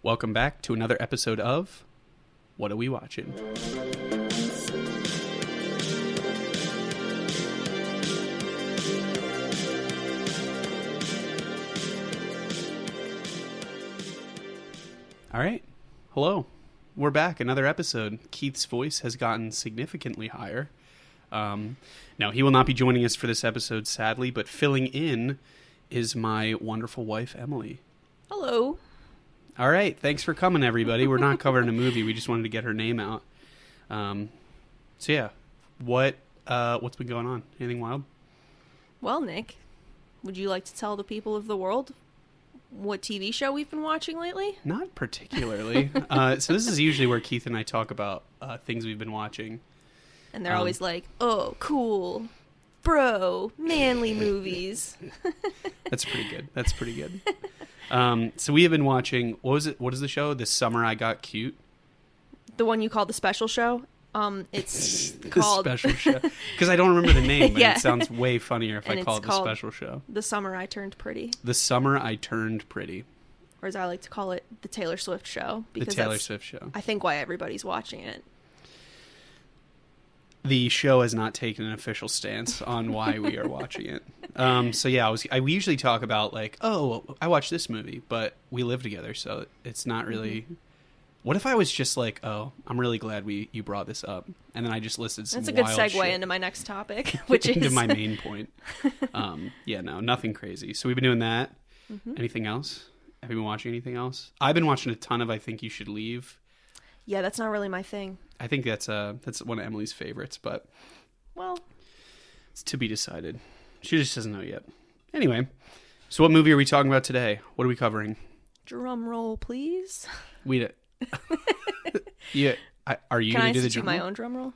Welcome back to another episode of What Are We Watching? All right. Hello. We're back. Another episode. Keith's voice has gotten significantly higher. Now, he will not be joining us for this episode, sadly, but filling in is my wonderful wife, Emily. Hello. All right. Thanks for coming, everybody. We're not covering a movie. We just wanted to get her name out. So, yeah. What's been going on? Anything wild? Well, Nick, would you like to tell the people of the world what TV show we've been watching lately? Not particularly. So this is usually where Keith and I talk about things we've been watching. And they're always like, oh, cool, bro, manly movies. That's pretty good. So we have been watching, what is the show? This Summer I Got Cute? The one you call the special show? It's The called... special show. Because I don't remember the name, but Yeah. It sounds way funnier if And I call it it's the called special show. The Summer I Turned Pretty. The Summer I Turned Pretty. Or as I like to call it, the Taylor Swift show. The Because Taylor that's, Swift show. I think, why everybody's watching it. The show has not taken an official stance on why we are watching it. So yeah, we usually talk about like, oh, I watched this movie, but we live together, so it's not really. Mm-hmm. What if I was just like, oh, I'm really glad you brought this up, and then I just listed some. That's a good wild segue shit into my next topic, which is into my main point. Yeah, no, nothing crazy. So we've been doing that. Mm-hmm. Anything else? Have you been watching anything else? I've been watching a ton of I Think You Should Leave. Yeah, that's not really my thing. I think that's one of Emily's favorites, but well, it's to be decided. She just doesn't know yet. Anyway, so what movie are we talking about today? What are we covering? Drum roll, please. Yeah, are you going to do the drum roll? My own drum roll?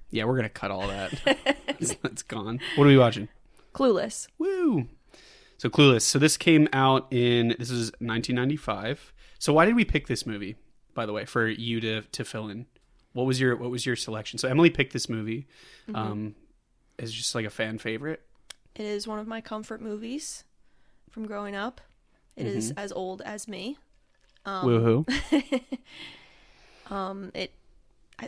Yeah, we're going to cut all that. It's gone. What are we watching? Clueless. Woo! So Clueless. So this came out this is 1995. So why did we pick this movie, by the way, for you to fill in? What was your selection? So Emily picked this movie. Mm-hmm. As just like a fan favorite. It is one of my comfort movies from growing up. It is as old as me. Woohoo. I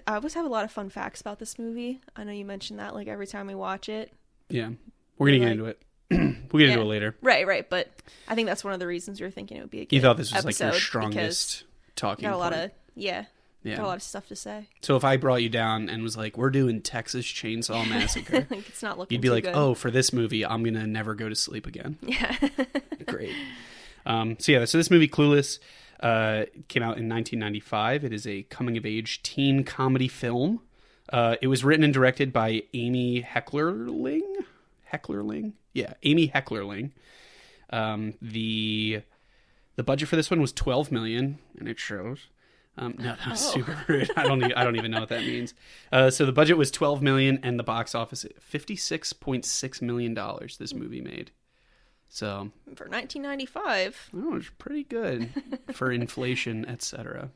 always have a lot of fun facts about this movie. I know you mentioned that like every time we watch it. Yeah. We're going to get into it. We'll get into it later. Right. But I think that's one of the reasons we were thinking it would be a good You thought this was like your episode strongest talking got a lot point. of, got a lot of stuff to say. So if I brought you down and was like, we're doing Texas Chainsaw Massacre, like it's not looking you'd be too like, good. oh, for this movie, I'm going to never go to sleep again. Yeah. Great. So this movie, Clueless, came out in 1995. It is a coming-of-age teen comedy film. It was written and directed by Amy Heckerling? Yeah, Amy Heckerling. The budget for this one was $12 million, and it shows. No, that was super rude. I don't even know what that means. So the budget was $12 million, and the box office $56.6 million. This movie made. So for 1995, oh, it's pretty good for inflation, etc.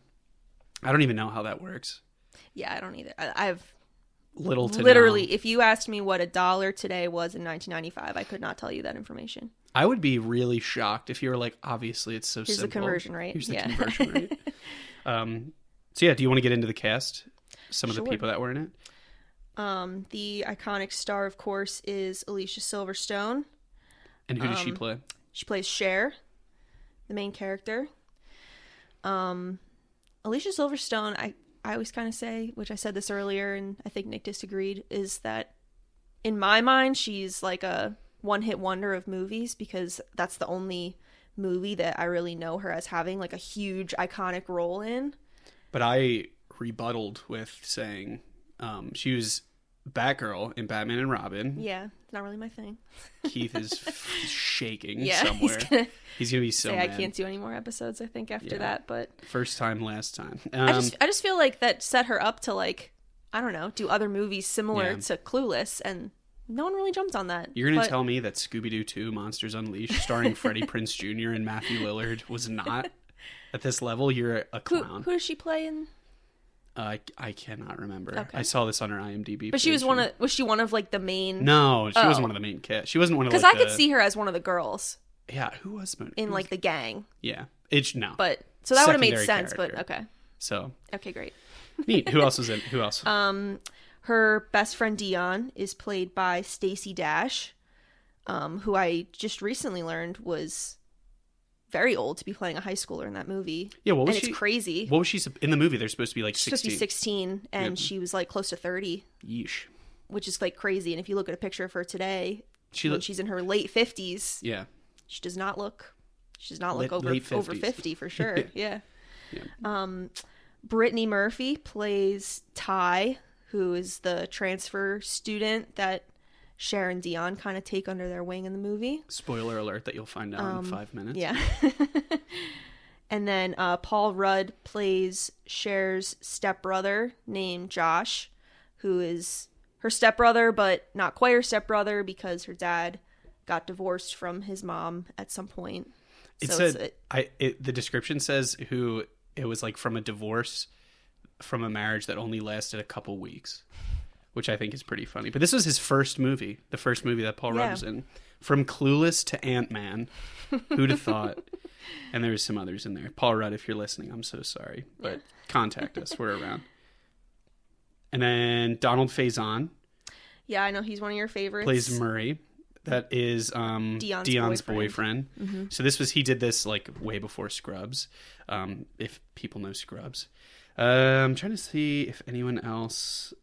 I don't even know how that works. Yeah, I don't either. I've literally, if you asked me what $1 today was in 1995, I could not tell you that information. I would be really shocked if you were like, obviously it's so Here's simple. the conversion rate. Here's the conversion rate. So yeah, do you want to get into the cast? Some of the people that were in it? The iconic star, of course, is Alicia Silverstone. And who does she play? She plays Cher, the main character. Alicia Silverstone, I always kind of say, which I said this earlier, and I think Nick disagreed, is that in my mind, she's like a one-hit wonder of movies because that's the only movie that I really know her as having like a huge iconic role in. But I rebutted with saying she was Batgirl in Batman and Robin. Yeah, it's not really my thing. Keith is shaking yeah, somewhere. He's gonna be so mad. I can't do any more episodes, I think, after that. But first time, last time. I just feel like that set her up to like, I don't know, do other movies similar to Clueless, and no one really jumped on that. You're gonna tell me that Scooby-Doo 2: Monsters Unleashed, starring Freddie Prinze Jr. and Matthew Lillard, was not at this level? You're a clown. Who does she play in? I cannot remember. Okay. I saw this on her IMDb. But she was was she one of like the main? No, she wasn't one of the main cast. She wasn't one of because like I could see her as one of the girls. Yeah, who was Monet? in like the gang. Yeah, it's no. But so that would have made Secondary sense. character. But okay, So okay, great. neat. Who else was in? Who else? Her best friend Dion is played by Stacey Dash, who I just recently learned was very old to be playing a high schooler in that movie. Yeah, what was and she? It's crazy. What was she in the movie? They're supposed to be like She's supposed to 16. be 16, and Yep. she was like close to 30, Yeesh. which is like crazy. And if you look at a picture of her today, She when look. she's in her late 50s, Yeah. she does not look. She does not look over Late 50s. 50 for sure. Yeah. Yeah. Brittany Murphy plays Ty, who is the transfer student that Cher and Dion kind of take under their wing in the movie. Spoiler alert that you'll find out in 5 minutes. Yeah. And then Paul Rudd plays Cher's stepbrother named Josh, who is her stepbrother, but not quite her stepbrother because her dad got divorced from his mom at some point. It So said the description says who it was like from a divorce from a marriage that only lasted a couple weeks, which I think is pretty funny. But this was his first movie, the first movie that Paul Rudd was in. From Clueless to Ant-Man. Who'd have thought? And there was some others in there. Paul Rudd, if you're listening, I'm so sorry. But contact us. We're around. And then Donald Faison Yeah, I know he's one of your favorites. plays Murray. That is Dion's boyfriend. Mm-hmm. So he did this like way before Scrubs. If people know Scrubs. I'm trying to see if anyone else...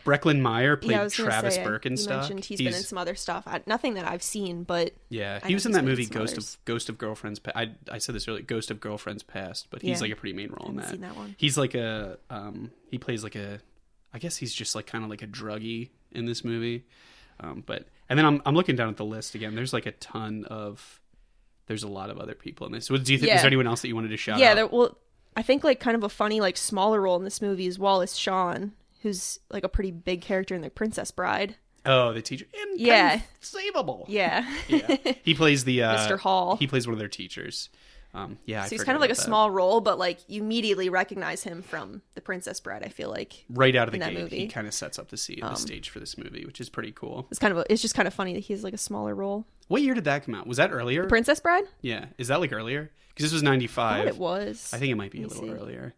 Brecklin Meyer played Travis Birkenstock. You mentioned he's been in some other stuff. Nothing that I've seen, but yeah, he was in that movie Ghost of Girlfriends. I said this earlier, Ghost of Girlfriends Past, but he's like a pretty main role in that. Seen that one. He's like he plays like I guess he's just like kind of like a druggie in this movie. And then I'm looking down at the list again. There's like a ton of. There's a lot of other people in this. Do you think was there anyone else that you wanted to shout out? Yeah, I think like kind of a funny like smaller role in this movie is Wallace Shawn, who's like a pretty big character in The Princess Bride. Oh, the teacher. Savable. Yeah. Yeah. He plays the Mr. Hall. He plays one of their teachers. So he's kind of like a small role, but like you immediately recognize him from The Princess Bride. I feel like right out of the gate, movie. he kind of sets up the stage for this movie, which is pretty cool. It's just kind of funny that he has like a smaller role. What year did that come out? Was that earlier? The Princess Bride? Yeah, is that like earlier? Because this was 95. I thought it was. I think it might be a little earlier.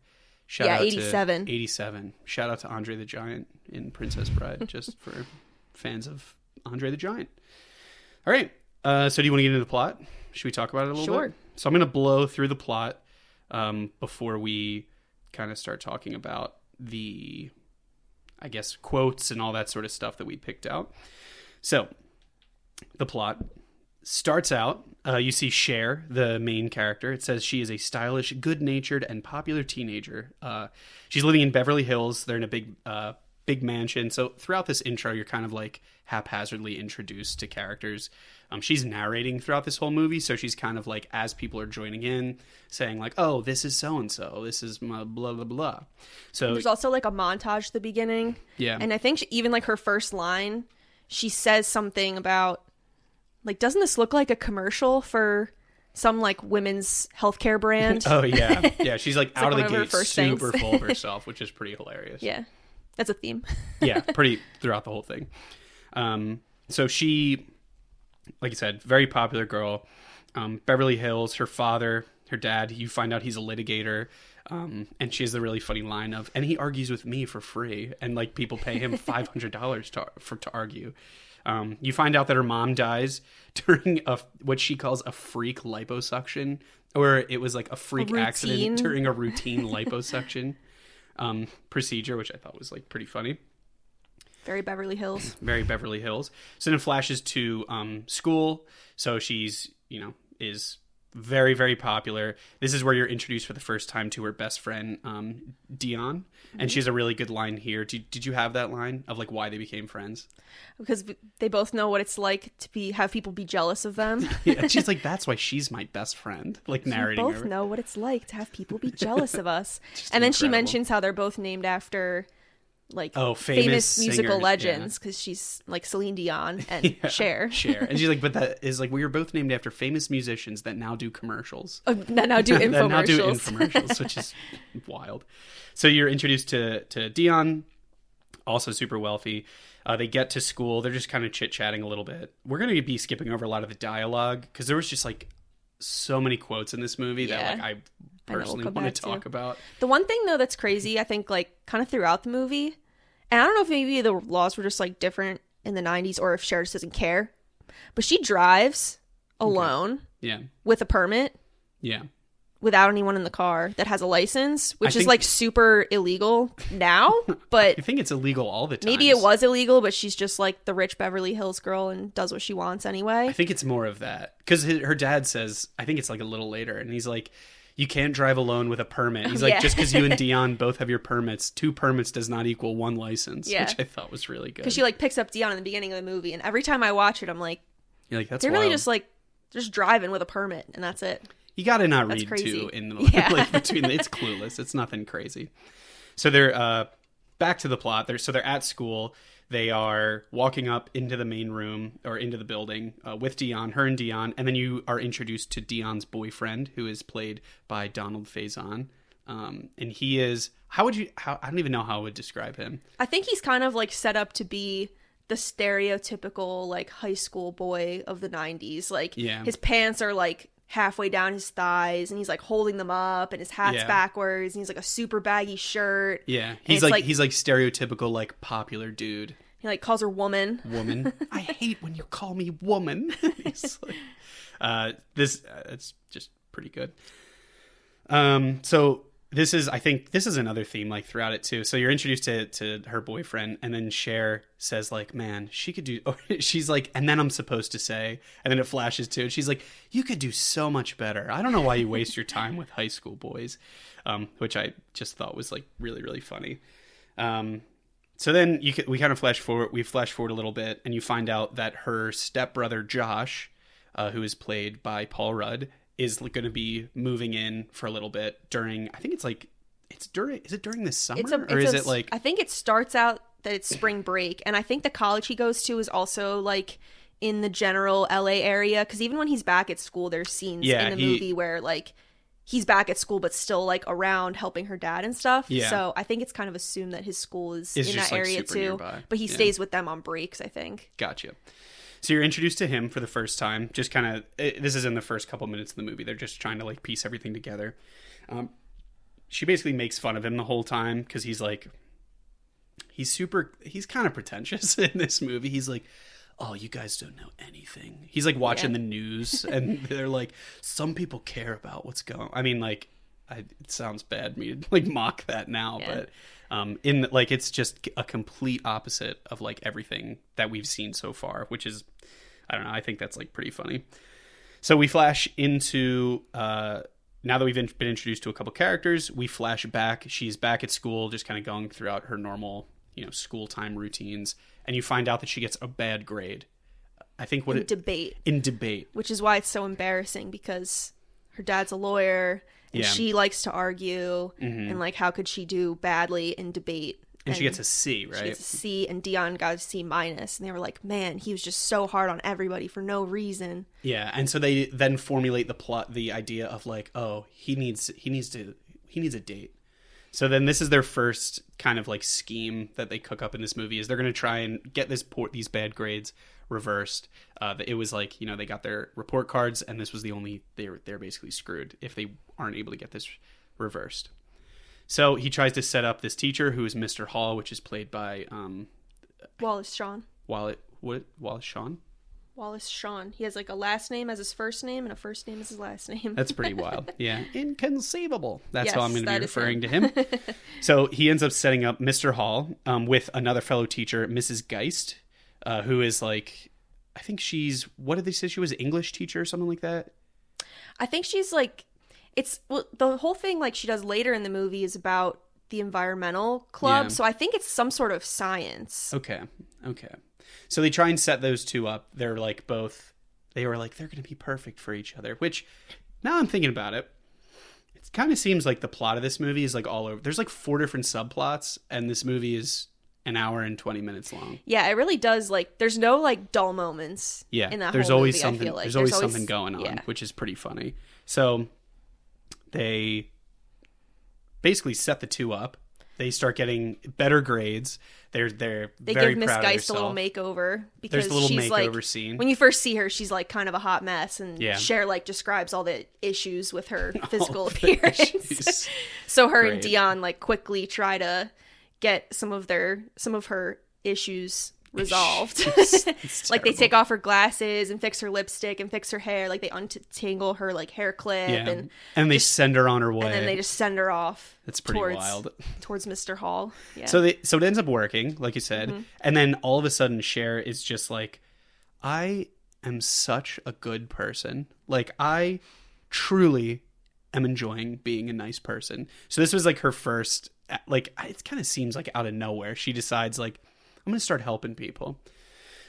Shout out 87. 87. Shout out to Andre the Giant in Princess Bride, just for fans of Andre the Giant. All right. So do you want to get into the plot? Should we talk about it a little bit? So I'm going to blow through the plot before we kind of start talking about the, I guess, quotes and all that sort of stuff that we picked out. So the plot starts out, you see Cher, the main character. It says she is a stylish, good-natured, and popular teenager. She's living in Beverly Hills. They're in a big mansion. So throughout this intro, you're kind of like haphazardly introduced to characters. She's narrating throughout this whole movie, so she's kind of like, as people are joining in, saying like, oh, this is so-and-so. This is my blah, blah, blah. So there's also like a montage at the beginning. Yeah. And I think even like her first line, she says something about, like, doesn't this look like a commercial for some like women's healthcare brand? Oh, yeah. Yeah, she's like out of the gate super things. full of herself, which is pretty hilarious. Yeah. That's a theme. Yeah, pretty throughout the whole thing. So she, like I said, very popular girl. Beverly Hills, her father, her dad, you find out he's a litigator. And she has the really funny line of, and he argues with me for free. And like people pay him $500 to argue. You find out that her mom dies during what she calls a freak liposuction, or it was like a freak accident during a routine liposuction procedure, which I thought was like pretty funny. Very Beverly Hills. Very Beverly Hills. So then it flashes to school. So she's, is very, very popular. This is where you're introduced for the first time to her best friend, Dion. And she has a really good line here. Did you have that line of like why they became friends? Because they both know what it's like to have people be jealous of them. Yeah, she's like, that's why she's my best friend. Like narrating We both know what it's like to have people be jealous of us. And incredible. then she mentions how they're both named after like famous musical singers, legends, because she's like Celine Dion and Cher. And she's like, but that is like, we were both named after famous musicians that now do commercials. That now do infomercials. Which is wild. So you're introduced to Dion, also super wealthy. They get to school. They're just kind of chit-chatting a little bit. We're going to be skipping over a lot of the dialogue because there was just like so many quotes in this movie that like I personally want to talk about. The one thing though that's crazy, I think, like kind of throughout the movie, and I don't know if maybe the laws were just like different in the 90s or if Cher just doesn't care, but she drives alone with a permit without anyone in the car that has a license, which is like super illegal now, but I think it's illegal all the time. Maybe it was illegal, but she's just like the rich Beverly Hills girl and does what she wants anyway. I think it's more of that because her dad says, I think it's like a little later, and he's like, you can't drive alone with a permit. He's like, just because you and Dion both have your permits, 2 permits does not equal 1 license, which I thought was really good. Because she like picks up Dion in the beginning of the movie, and every time I watch it, I'm like, you're like, that's they're wild. really just driving with a permit, and that's it. You gotta not read too in the like between it's Clueless. It's nothing crazy. So they're back to the plot. They're at school. They are walking up into the main room or into the building with Dion, her and Dion, and then you are introduced to Dion's boyfriend, who is played by Donald Faison. And he is I don't even know how I would describe him. I think he's kind of like set up to be the stereotypical like high school boy of the 90s. Like his pants are like halfway down his thighs and he's like holding them up and his hat's backwards and he's like a super baggy shirt. He's like stereotypical like popular dude. He like calls her woman. I hate when you call me woman. He's like, it's just pretty good. So I think this is another theme like throughout it too. So you're introduced to her boyfriend, and then Cher says like, man, she could do, she's like, and then I'm supposed to say, and then it flashes to it. She's like, you could do so much better. I don't know why you waste your time with high school boys. Which I just thought was like really, really funny. So then we kind of flash forward a little bit, and you find out that her stepbrother Josh, who is played by Paul Rudd, is going to be moving in for a little bit during, I think is it during the summer? Or is it like... I think it starts out that it's spring break, and I think the college he goes to is also like in the general LA area, because even when he's back at school, there's scenes in the movie where like he's back at school but still like around helping her dad and stuff. So I think it's kind of assumed that his school is in that area too. Nearby. But he stays with them on breaks, I think. Gotcha. So you're introduced to him for the first time. Just kind of, this is in the first couple minutes of the movie. They're just trying to like piece everything together. She basically makes fun of him the whole time because he's kind of pretentious in this movie. He's like, oh, you guys don't know anything. He's like watching the news and they're like, some people care about what's going on. I mean, like, it sounds bad me to like mock that now, but it's just a complete opposite of like everything that we've seen so far, which is, I don't know, I think that's like pretty funny. So we flash into now that we've been introduced to a couple characters, we flash back. She's back at school, just kind of going throughout her normal, school time routines, and you find out that she gets a bad grade. I think in debate, which is why it's so embarrassing, because her dad's a lawyer. And she likes to argue, and like, how could she do badly in debate? And she gets a C, right? She gets a C, and Dion got a C minus, and they were like, "Man, he was just so hard on everybody for no reason." Yeah, and so they then formulate the idea of like, oh, he needs a date. So then this is their first kind of like scheme that they cook up in this movie, is they're going to try and get these bad grades reversed. It was like, they got their report cards, and this was they're basically screwed if they aren't able to get this reversed. So he tries to set up this teacher who is Mr. Hall, which is played by Wallace Shawn. Wallace Shawn? Wallace Shawn. He has like a last name as his first name and a first name as his last name. That's pretty wild. Yeah. Inconceivable. That's how I'm going to be referring to him. So he ends up setting up Mr. Hall with another fellow teacher, Mrs. Geist, who is like, I think what did they say? She was an English teacher or something like that? I think she's like, the whole thing like she does later in the movie is about the environmental club. Yeah. So I think it's some sort of science. Okay. So they try and set those two up. They were like, they're going to be perfect for each other, which now I'm thinking about it, it kind of seems like the plot of this movie is like all over. There's like 4 different subplots, and this movie is an hour and 20 minutes long. Yeah, it really does. Like, there's no like dull moments. Yeah, in that there's whole always movie, something. I feel like. There's always something going on, which is pretty funny. So they basically set the two up. they start getting better grades. They very give Miss proud of Geist a little herself. makeover because There's a little she's makeover like, scene. when you first see her, she's like kind of a hot mess, and Yeah. Cher like describes all the issues with her physical All the appearance. issues. So her and Great. Dion like quickly try to get some of her issues resolved. It's Like they terrible. take off her glasses and fix her lipstick and fix her hair. Like they untangle her like hair clip Yeah. And they send her on her way. and then they just send her off. That's pretty towards, wild. Towards Mr. Hall. Yeah. So it ends up working, like you said, Mm-hmm. and then all of a sudden, Cher is just like, "I am such a good person. Like I truly am enjoying being a nice person." So this was like her first, like it kind of seems like out of nowhere she decides like, "I'm gonna start helping people."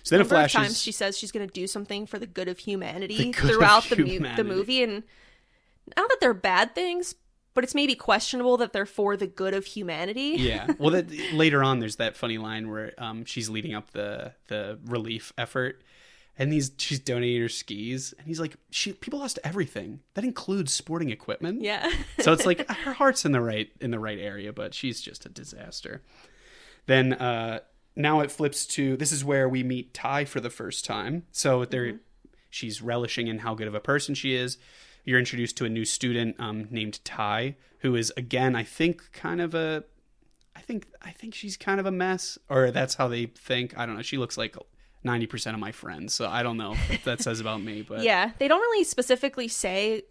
So then it flashes. Times she says she's going to do something for the good of humanity The good of throughout the humanity. movie, and not that they're bad things, but it's maybe questionable that they're for the good of humanity. Yeah. Well, later on, there's that funny line where she's leading up the relief effort, and she's donating her skis, and he's like, people lost everything. That includes sporting equipment. Yeah. So it's like her heart's in the right area, but she's just a disaster. Then now it flips to, this is where we meet Ty for the first time. So she's relishing in how good of a person she is. You're introduced to a new student named Ty, who is, again, I think she's kind of a mess, or that's how they think. I don't know. She looks like 90% of my friends, so I don't know if that says about me. But Yeah, they don't really specifically say,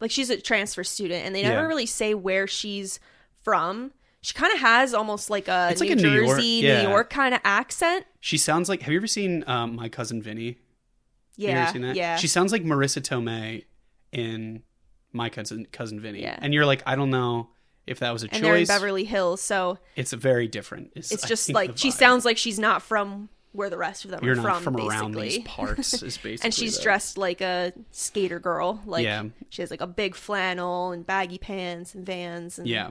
like, she's a transfer student, and they never really say where she's from. She kind of has almost like a It's New like a Jersey, New York, New York kind of accent. she sounds like, have you ever seen My Cousin Vinny? Yeah, You ever seen that? yeah. She sounds like Marissa Tomei in My Cousin Vinny. Yeah. And you're like, I don't know if that was a And they're in choice. Beverly Hills, so It's very different. it's I just think, like the she vibe. sounds like she's not from where the rest of them You're are not from basically. around these parts, is basically. And she's the- dressed like a skater girl. Like Yeah. she has like a big flannel and baggy pants and Vans. And Yeah.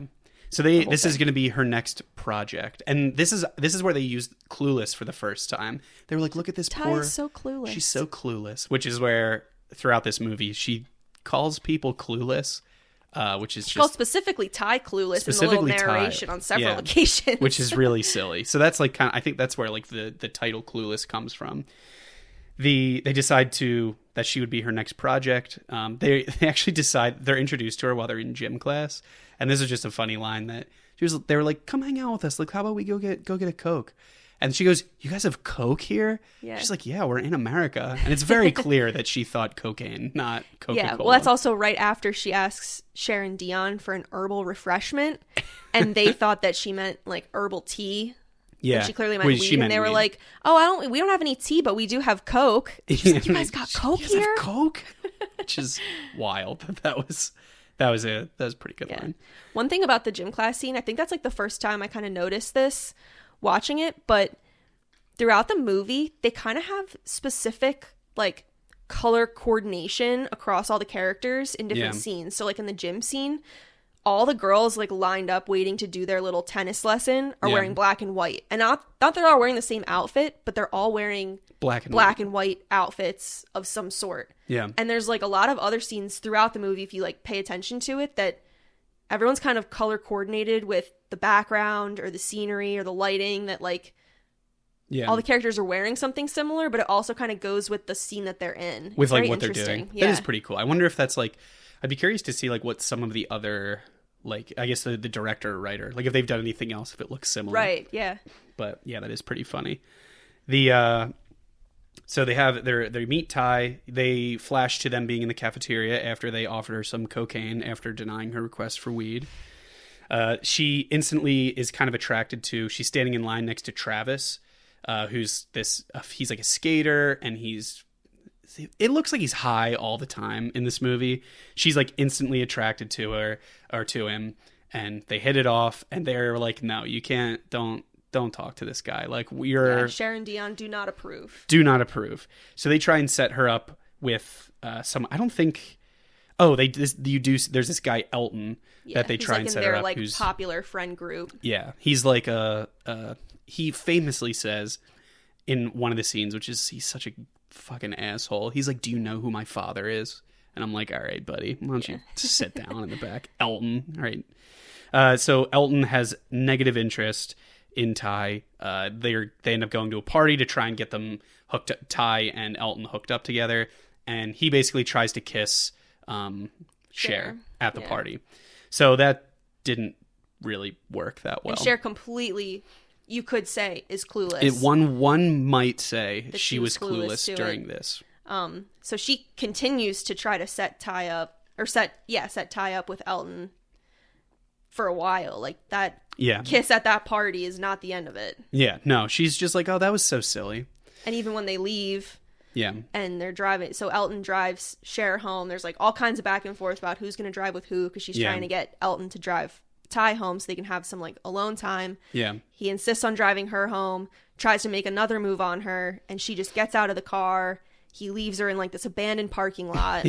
So this is thing. going to be her next project, and this is where they used Clueless for the first time. They were like, "Look at this Ty poor." is so clueless. She's so clueless, which is where throughout this movie she calls people clueless, which is She calls just specifically Ty clueless in the Specifically little Ty, narration on several yeah. occasions. which is really silly. So that's like I think that's where like the title Clueless comes from. They decide that she would be her next project. They actually decide, they're introduced to her while they're in gym class, and this is just a funny line that they were like, "Come hang out with us. Like, how about we go get a Coke?" And she goes, "You guys have Coke here?" Yeah. She's like, "Yeah, we're in America." And it's very clear that she thought cocaine, not Coca-Cola. Yeah, well, that's also right after she asks Sharon Dion for an herbal refreshment, and they thought that she meant like herbal tea. Yeah, When she clearly meant Well, weed, she meant and they were weed. like, "Oh, we don't have any tea, but we do have Coke." She's like, "You guys got Coke You guys have here?" Coke, which is wild. That was a pretty good line. One thing about the gym class scene, I think that's like the first time I kind of noticed this watching it, but throughout the movie, they kind of have specific like color coordination across all the characters in different Yeah. scenes. So like in the gym scene, all the girls like lined up waiting to do their little tennis lesson are Yeah. wearing black and white. And not they're all wearing the same outfit, but they're all wearing Black and black white. and white outfits of some sort. Yeah. And there's like a lot of other scenes throughout the movie, if you like pay attention to it, that everyone's kind of color coordinated with the background or the scenery or the lighting, that like Yeah. all the characters are wearing something similar, but it also kind of goes with the scene that they're in. With It's like very what they're interesting. doing. Yeah. That is pretty cool. I wonder if that's like, I'd be curious to see like what some of the other, like, I guess the director or writer, like if they've done anything else, if it looks similar. Right, yeah. But yeah, that is pretty funny. So they meet Ty. They flash to them being in the cafeteria after they offered her some cocaine after denying her request for weed. She instantly is kind of attracted to, she's standing in line next to Travis, who's he's like a skater, and it looks like he's high all the time in this movie. She's like instantly attracted to her or to him, and they hit it off, and they're like, "No, you can't, don't talk to this guy. Like, Yeah, Sharon Dion do not approve. do not approve." So they try and set her up with some, I don't think, there's this guy Elton that they he's, try like, and in set their her up, like who's popular friend group. yeah, he's like he famously says in one of the scenes, which is, he's such a fucking asshole, he's like, "Do you know who my father is?" And I'm like, all right, buddy, why don't you sit down in the back? Elton, all right. So Elton has negative interest in Ty. They end up going to a party to try and get them hooked up, Ty and Elton hooked up together. And he basically tries to kiss Cher at the party. So that didn't really work that well. And Cher completely, you could say, is clueless. One might say that she was clueless during this. So she continues to try to set Ty up with Elton for a while. Like that kiss at that party is not the end of it. Yeah, no, she's just like, oh, that was so silly. And even when they leave, yeah, and they're driving, so Elton drives Cher home. There's like all kinds of back and forth about who's going to drive with who, because she's trying to get Elton to drive Ty home so they can have some like alone time. Yeah, he insists on driving her home, tries to make another move on her, and she just gets out of the car. He leaves her in like this abandoned parking lot.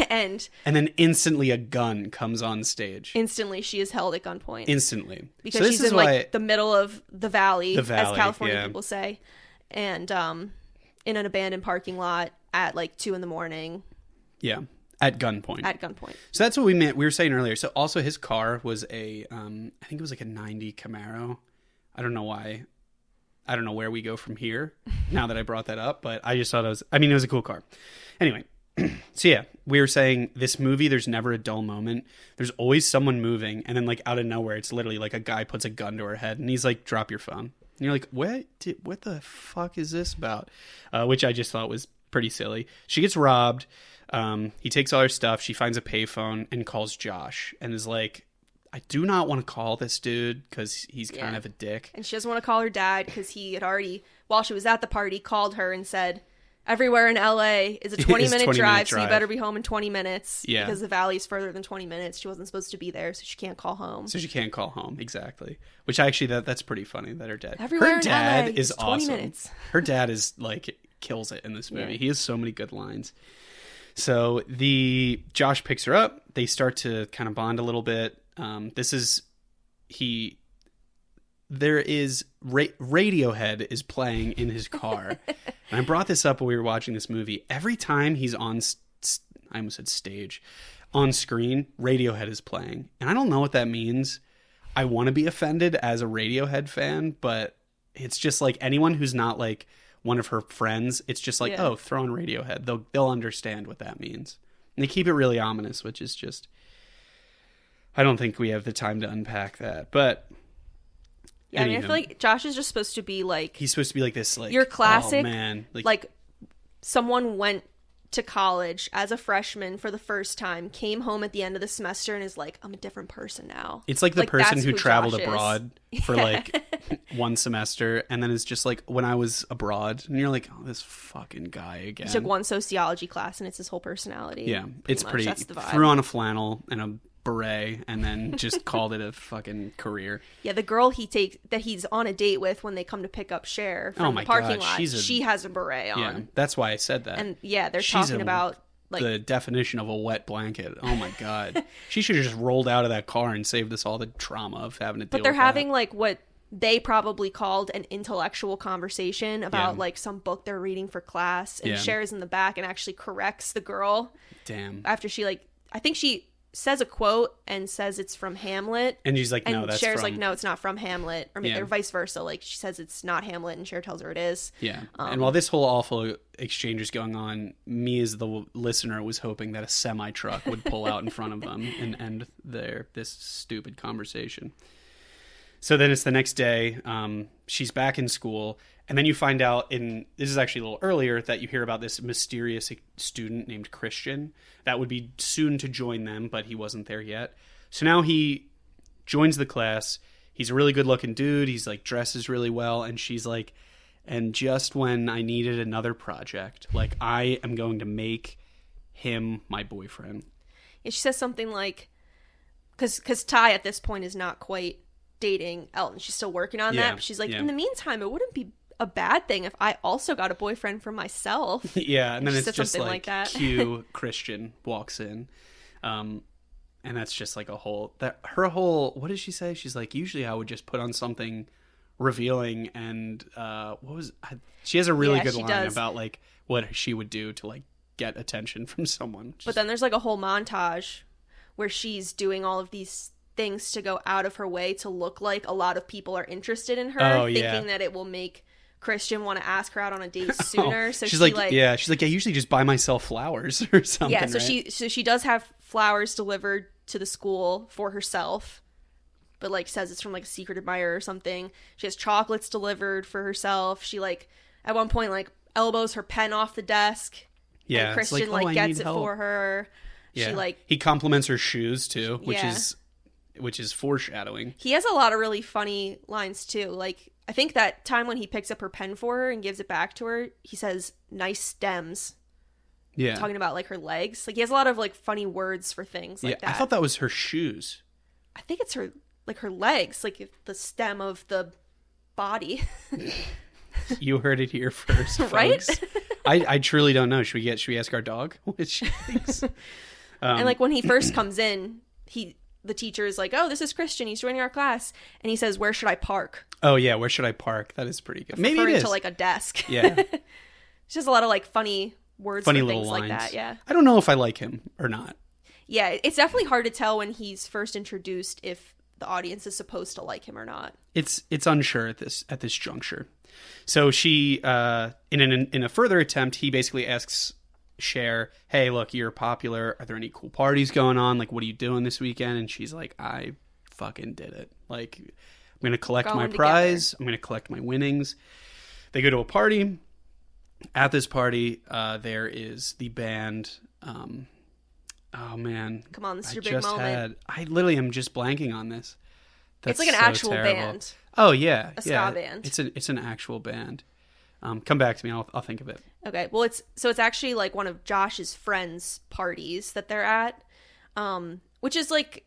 and then instantly a gun comes on stage. Instantly she is held at gunpoint. Instantly. Because she's in like the middle of the valley, as California people say. And in an abandoned parking lot at like 2 a.m. Yeah. At gunpoint. So that's what we were saying earlier. So also his car was I think it was like a 90 Camaro. I don't know why. I don't know where we go from here now that I brought that up, but I just thought it was a cool car. Anyway, so yeah, we were saying this movie, there's never a dull moment. There's always someone moving, and then like out of nowhere, it's literally like a guy puts a gun to her head, and he's like, drop your phone. And you're like, what the fuck is this about? Which I just thought was pretty silly. She gets robbed. He takes all her stuff. She finds a payphone and calls Josh and is like, I do not want to call this dude because he's kind of a dick. And she doesn't want to call her dad because he had already, while she was at the party, called her and said, everywhere in LA is a 20-minute drive, so you better be home in 20 minutes. Yeah. Because the valley's further than 20 minutes. She wasn't supposed to be there, so she can't call home. Exactly. Which actually, that's pretty funny that her dad. Everywhere her dad in LA is 20 awesome. Minutes. Her dad is like, kills it in this movie. Yeah. He has so many good lines. So Josh picks her up. They start to kind of bond a little bit. Radiohead is playing in his car. And I brought this up when we were watching this movie. Every time he's on, I almost said stage, on screen, Radiohead is playing. And I don't know what that means. I want to be offended as a Radiohead fan, but it's just like anyone who's not like one of her friends, it's just like, oh, throw on Radiohead. They'll understand what that means. And they keep it really ominous, which is just, I don't think we have the time to unpack that. But yeah, I feel like Josh is just supposed to be like, he's supposed to be like this, like, your classic, oh man, like someone went to college as a freshman for the first time, came home at the end of the semester and is like, I'm a different person now. It's like the person who traveled abroad for like one semester and then is just like, when I was abroad, and you're like, oh, this fucking guy again. He took one sociology class and it's his whole personality. Yeah, it's pretty. That's the vibe. Threw on a flannel and a beret and then just called it a fucking career. Yeah, the girl that he's on a date with when they come to pick up Cher from the parking lot, she has a beret on. Yeah, that's why I said that. And yeah, they're talking about like the definition of a wet blanket. Oh my god. She should have just rolled out of that car and saved us all the trauma of having to deal with that. But they're having like what they probably called an intellectual conversation about like some book they're reading for class, and Cher is in the back and actually corrects the girl. Damn. After she I think she says a quote and says it's from Hamlet, and she's like, no, that's Cher's from... like, no, it's not from Hamlet, or vice versa. Like she says it's not Hamlet and Cher tells her it is. Yeah. And while this whole awful exchange is going on, me as the listener was hoping that a semi truck would pull out in front of them and end this stupid conversation. So then it's the next day. She's back in school. And then you find out, this is actually a little earlier, that you hear about this mysterious student named Christian that would be soon to join them, but he wasn't there yet. So now he joins the class. He's a really good looking dude. He's like dresses really well. And she's like, and just when I needed another project, like I am going to make him my boyfriend. Yeah, she says something like, because Ty at this point is not quite dating Elton. She's still working on that. But she's like, in the meantime, it wouldn't be a bad thing if I also got a boyfriend for myself. Yeah, and then it's just like that. Cue Christian walks in, and that's just like her whole. What did she say? She's like, usually I would just put on something revealing, and she has a really good line about like what she would do to like get attention from someone. But then there's like a whole montage where she's doing all of these things to go out of her way to look like a lot of people are interested in her, thinking that it will make Christian want to ask her out on a date sooner. So she's like, I usually just buy myself flowers or something. Yeah, so she does have flowers delivered to the school for herself, but like says it's from like a secret admirer or something. She has chocolates delivered for herself. She like at one point like elbows her pen off the desk. Yeah, and Christian like gets it for her. Yeah. She like he compliments her shoes too, which is foreshadowing. He has a lot of really funny lines too. Like I think that time when he picks up her pen for her and gives it back to her, he says nice stems. Yeah. Talking about like her legs. Like he has a lot of like funny words for things like that. I thought that was her shoes. I think it's her legs, like the stem of the body. You heard it here first, folks. Right? I truly don't know. Should we ask our dog what she thinks? And like when he first comes in, the teacher is like, "Oh, this is Christian. He's joining our class." And he says, "Where should I park?" Oh yeah, where should I park? That is pretty good. Maybe it is to like a desk. Yeah. It's just a lot of like funny words, funny little things lines like that. Yeah. I don't know if I like him or not. Yeah, it's definitely hard to tell when he's first introduced if the audience is supposed to like him or not. It's unsure at this juncture. So she, in a further attempt, he basically asks Cher, "Hey, look, you're popular. Are there any cool parties going on? Like, what are you doing this weekend?" And she's like, "I fucking did it. Like, I'm going to collect my prize. I'm going to collect my winnings." They go to a party. At this party, there is the band. Oh man, come on, this is your big moment. I literally am just blanking on this. It's like an actual band. Oh yeah, a ska band. It's an actual band. Come back to me. I'll think of it. Okay. Well, it's actually like one of Josh's friends' parties that they're at, which is like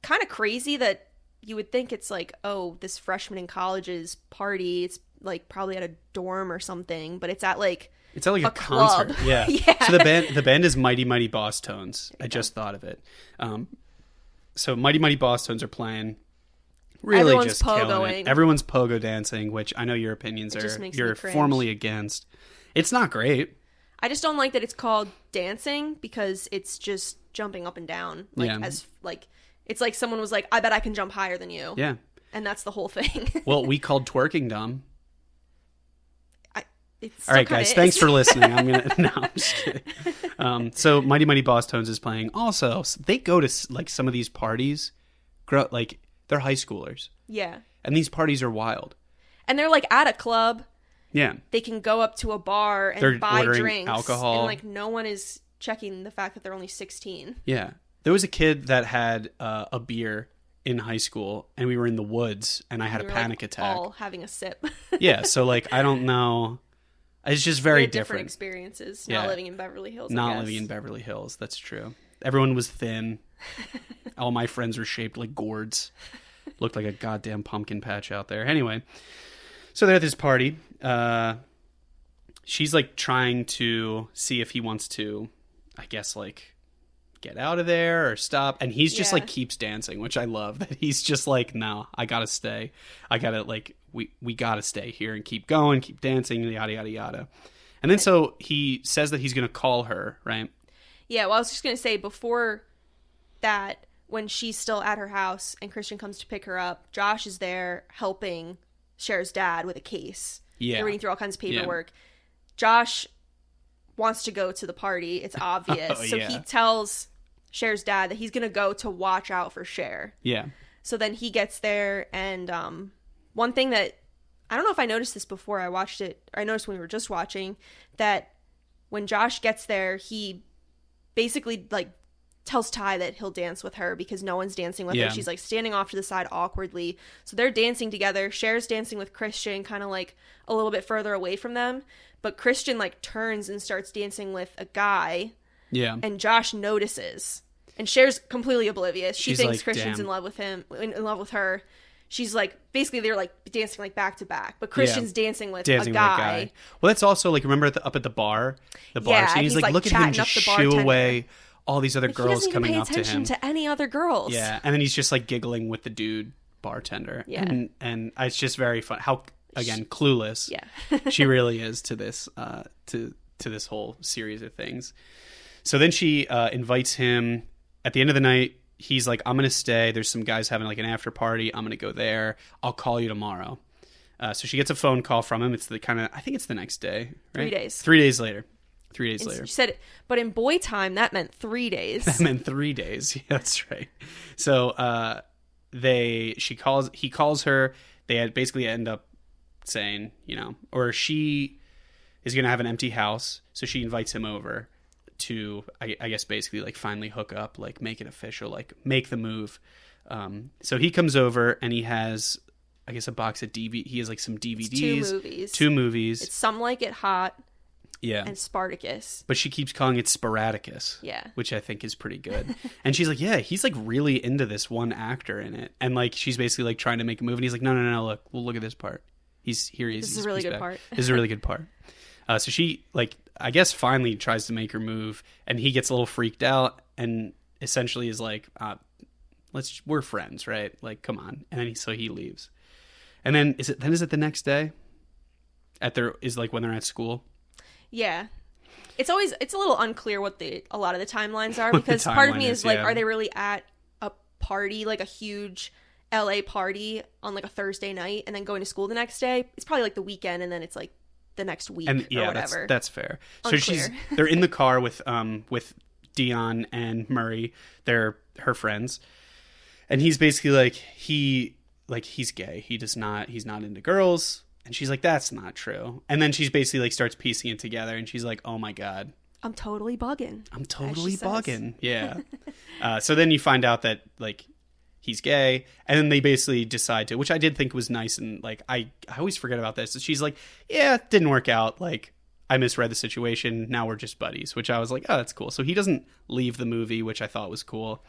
kind of crazy that you would think it's like, oh, this freshman in college's party. It's like probably at a dorm or something, but it's at like a concert. Club. Yeah. Yeah. So the band is Mighty Mighty Boss Tones. I just thought of it. So Mighty Mighty Boss Tones are playing. Really everyone's just killing pogoing. It. Everyone's pogo dancing, which I know your opinions you're formally against. It's not great. I just don't like that it's called dancing because it's just jumping up and down. It's like someone was like, "I bet I can jump higher than you." Yeah. And that's the whole thing. Well, we called twerking dumb. All right, guys. Thanks for listening. I'm just kidding. So Mighty Mighty Boss Tones is playing. Also, they go to like some of these parties. Like they're high schoolers. Yeah. And these parties are wild. And they're like at a club. Yeah. They can go up to a bar and they're buy drinks. Alcohol. And like no one is checking the fact that they're only 16. Yeah. There was a kid that had a beer in high school, and we were in the woods, and I had a panic attack. All having a sip. Yeah. So like I don't know. It's just very different experiences. Yeah. Not living in Beverly Hills. Not living in Beverly Hills. That's true. Everyone was thin. All my friends were shaped like gourds. Looked like a goddamn pumpkin patch out there. Anyway, so they're at this party. She's like trying to see if he wants to, I guess, like get out of there or stop. And he's just like keeps dancing, which I love. That he's just like, no, I gotta stay. I gotta like, we gotta stay here and keep going, keep dancing, yada, yada, yada. And then so he says that he's going to call her, right? Yeah, well, I was just going to say before that, when she's still at her house and Christian comes to pick her up, Josh is there helping Cher's dad with a case. Yeah. They're reading through all kinds of paperwork. Yeah. Josh wants to go to the party. It's obvious. So he tells Cher's dad that he's going to go to watch out for Cher. Yeah. So then he gets there, and one thing that I don't know if I noticed this before I watched it, or I noticed when we were just watching, that when Josh gets there, he basically like tells Ty that he'll dance with her because no one's dancing with her. She's like standing off to the side awkwardly. So they're dancing together. Cher's dancing with Christian kind of like a little bit further away from them. But Christian like turns and starts dancing with a guy. Yeah. And Josh notices. And Cher's completely oblivious. She thinks like, Christian's in love with him, in love with her. She's like, basically they're like dancing like back to back, but Christian's dancing with a guy. Well, that's also like, remember up at the bar scene, he's like, look at him just shoo away all these other girls coming up to him. He doesn't even pay attention to any other girls. Yeah, and then he's just like giggling with the dude bartender. Yeah, and it's just very fun. How again clueless? Yeah, she really is to this to to this whole series of things. So then she invites him at the end of the night. He's like, I'm going to stay. There's some guys having like an after party. I'm going to go there. I'll call you tomorrow. So she gets a phone call from him. It's the I think it's the next day, right? 3 days. 3 days later. 3 days later. She said, but in boy time, that meant 3 days. That meant 3 days. Yeah, that's right. So he calls her. They basically end up saying, or she is going to have an empty house. So she invites him over to, I guess, basically like finally hook up, like make it official, like make the move. So he comes over and he has, I guess, a box of DVD. He has like some DVDs. It's 2 movies. It's Some Like It Hot. Yeah. And Spartacus. But she keeps calling it Sporadicus. Yeah. Which I think is pretty good. And she's like, yeah, he's like really into this one actor in it. And like she's basically like trying to make a move. And he's like, no, look, we'll look at this part. He's here. This is a really good part. This is a really good part. So she, like, I guess finally tries to make her move. And he gets a little freaked out and essentially is like, we're friends, right? Like, come on. And then so he leaves. And then is it the next day? Is like when they're at school? Yeah. It's a little unclear what a lot of the timelines are, because part of me is like, are they really at a party, like a huge LA party on like a Thursday night and then going to school the next day? It's probably like the weekend and then it's like the next week or whatever. That's fair. Unclear. So they're in the car with Dion and Murray. They're her friends. And he's basically like, he's gay. He's not into girls. And she's like, that's not true. And then she's basically like starts piecing it together. And she's like, oh my God. I'm totally bugging. Yeah. So then you find out that like he's gay. And then they basically decide to, which I did think was nice. And like, I always forget about this. She's like, yeah, it didn't work out. Like, I misread the situation. Now we're just buddies, which I was like, oh, that's cool. So he doesn't leave the movie, which I thought was cool.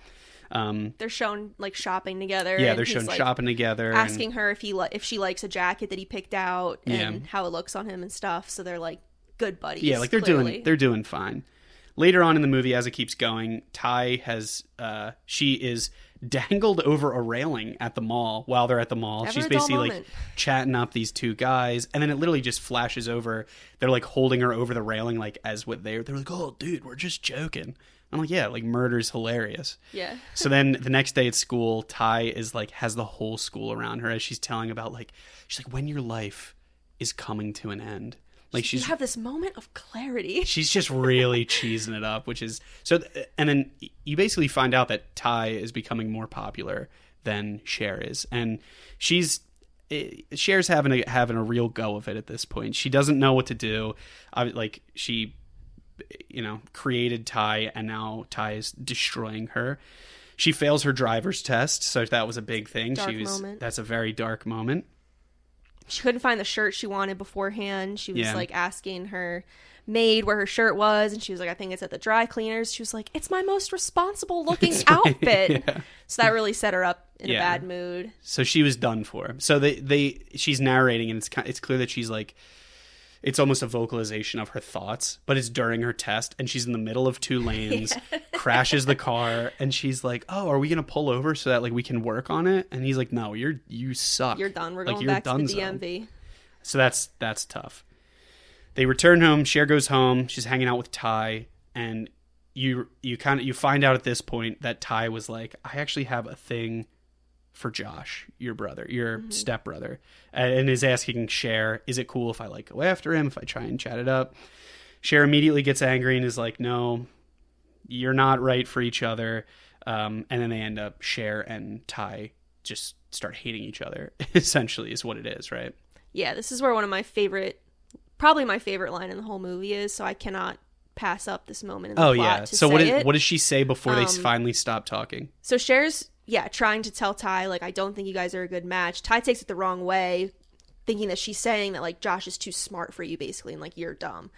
They're shown like shopping together. Yeah, they're shown shopping together, asking her if she likes a jacket that he picked out and how it looks on him and stuff. So they're like good buddies. Yeah, like they're doing fine. Later on in the movie, as it keeps going, Ty she is dangled over a railing at the mall while they're at the mall. She's basically like chatting up these 2 guys, and then it literally just flashes over. They're like holding her over the railing, like as what they're like, oh, dude, we're just joking. I'm like, yeah, like murder's hilarious. Yeah. So then the next day at school, Ty is like, has the whole school around her as she's telling about like, she's like, when your life is coming to an end. Like you have this moment of clarity. She's just really cheesing it up, which is so. And then you basically find out that Ty is becoming more popular than Cher is. And Cher's having a real go of it at this point. She doesn't know what to do. She created Ty, and now Ty is destroying her. She fails her driver's test, so that was a big thing. Moment. That's a very dark moment. She couldn't find the shirt she wanted beforehand. She was like asking her maid where her shirt was, and she was like, I think it's at the dry cleaners. She was like, it's my most responsible looking outfit. Yeah. So that really set her up in a bad mood. So she was done for. So she's narrating, and it's clear that she's like, it's almost a vocalization of her thoughts, but it's during her test, and she's in the middle of 2 lanes, crashes the car, and she's like, oh, are we going to pull over so that like we can work on it? And he's like, no, you suck. You're done. We're going back to the DMV. So that's tough. They return home. Cher goes home. She's hanging out with Ty, and you find out at this point that Ty was like, I actually have a thing for Josh, your stepbrother, and is asking Cher, is it cool if I like go after him, if I try and chat it up? Cher immediately gets angry and is like, no, you're not right for each other. And then they end up, Cher and Ty just start hating each other, essentially, is what it is, right? Yeah, this is where one of my favorite, probably my favorite line in the whole movie is, so I cannot pass up this moment in the plot to so say what does she say before they finally stop talking? So Cher's trying to tell Ty, like, I don't think you guys are a good match. Ty takes it the wrong way, thinking that she's saying that, like, Josh is too smart for you, basically, and, like, you're dumb.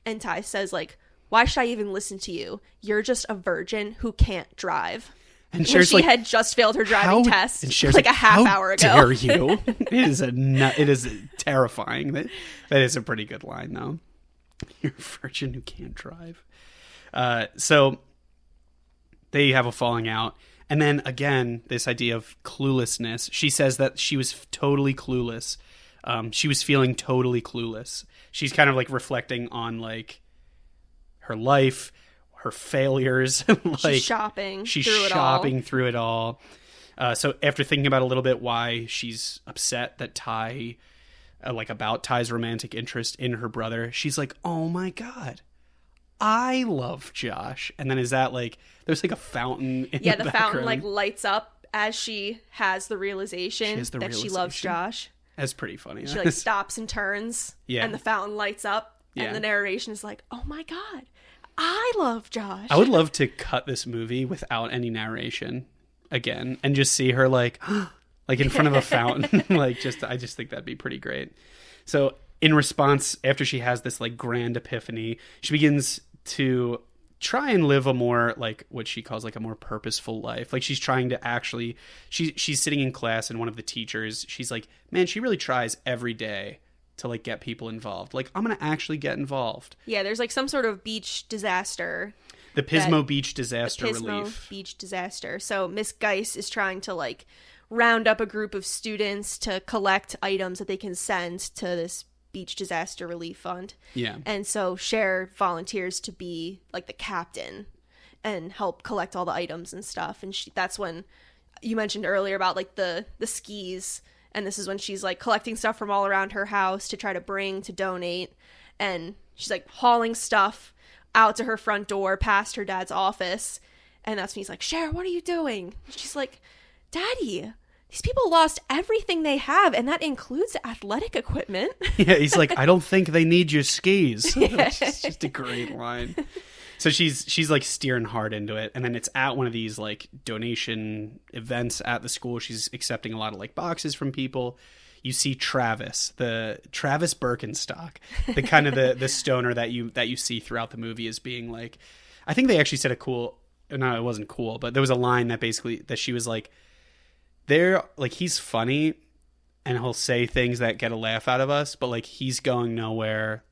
And Ty says, like, why should I even listen to you? You're just a virgin who can't drive. And Cher's she had just failed her driving test, and Cher's like a half hour ago. How dare you? It is terrifying. That is a pretty good line, though. You're a virgin who can't drive. So they have a falling out. And then, again, this idea of cluelessness. She says that she was totally clueless. She was feeling totally clueless. She's kind of, like, reflecting on, like, her life, her failures. She's shopping. She's through it shopping all. through it all. So after thinking about a little bit why she's upset that Ty, about Ty's romantic interest in her brother, she's like, oh my God, I love Josh. And then is that there's a fountain in Yeah, the the fountain background. lights up as she has the realization that she loves Josh. That's pretty funny. She stops and turns, Yeah. and the fountain lights up, Yeah. and the narration is like, oh my God, I love Josh. I would love to cut this movie without any narration again and just see her in front of a fountain. I just think that'd be pretty great. So in response, after she has this grand epiphany, she begins to try and live a more what she calls a more purposeful life. She's trying to actually, she's sitting in class and one of the teachers, she's like, man, she really tries every day to get people involved. I'm going to actually get involved. Yeah, there's some sort of beach disaster. The Pismo Beach disaster the Pismo relief. Beach disaster. So Miss Geis is trying to round up a group of students to collect items that they can send to this beach disaster relief fund. Yeah. And so Cher volunteers to be the captain and help collect all the items and stuff. And that's when you mentioned earlier about the skis. And this is when she's collecting stuff from all around her house to try to donate. And she's hauling stuff out to her front door past her dad's office. And that's when he's like, Cher, what are you doing? And she's like, Daddy, these people lost everything they have, and that includes athletic equipment. Yeah, he's like, I don't think they need your skis. Yeah. It's just a great line. So she's steering hard into it, and then it's at one of these donation events at the school. She's accepting a lot of boxes from people. You see Travis Birkenstock, the kind of the stoner that you see throughout the movie as being I think they actually said it wasn't cool, but there was a line that basically that she was he's funny and he'll say things that get a laugh out of us, but he's going nowhere.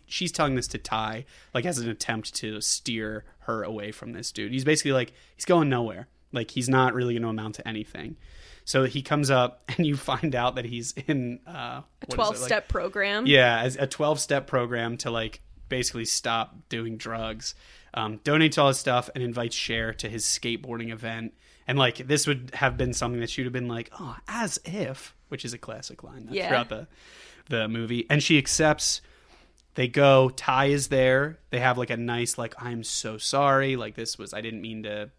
She's telling this to Ty as an attempt to steer her away from this dude. He's basically he's going nowhere. He's not really going to amount to anything. So he comes up and you find out that he's in a 12-step program. Yeah, as a 12-step program to basically stop doing drugs. Donates all his stuff and invites Cher to his skateboarding event. And this would have been something that she would have been oh, as if, which is a classic line throughout the movie. And she accepts. They go. Ty is there. They have a nice I'm so sorry. I didn't mean to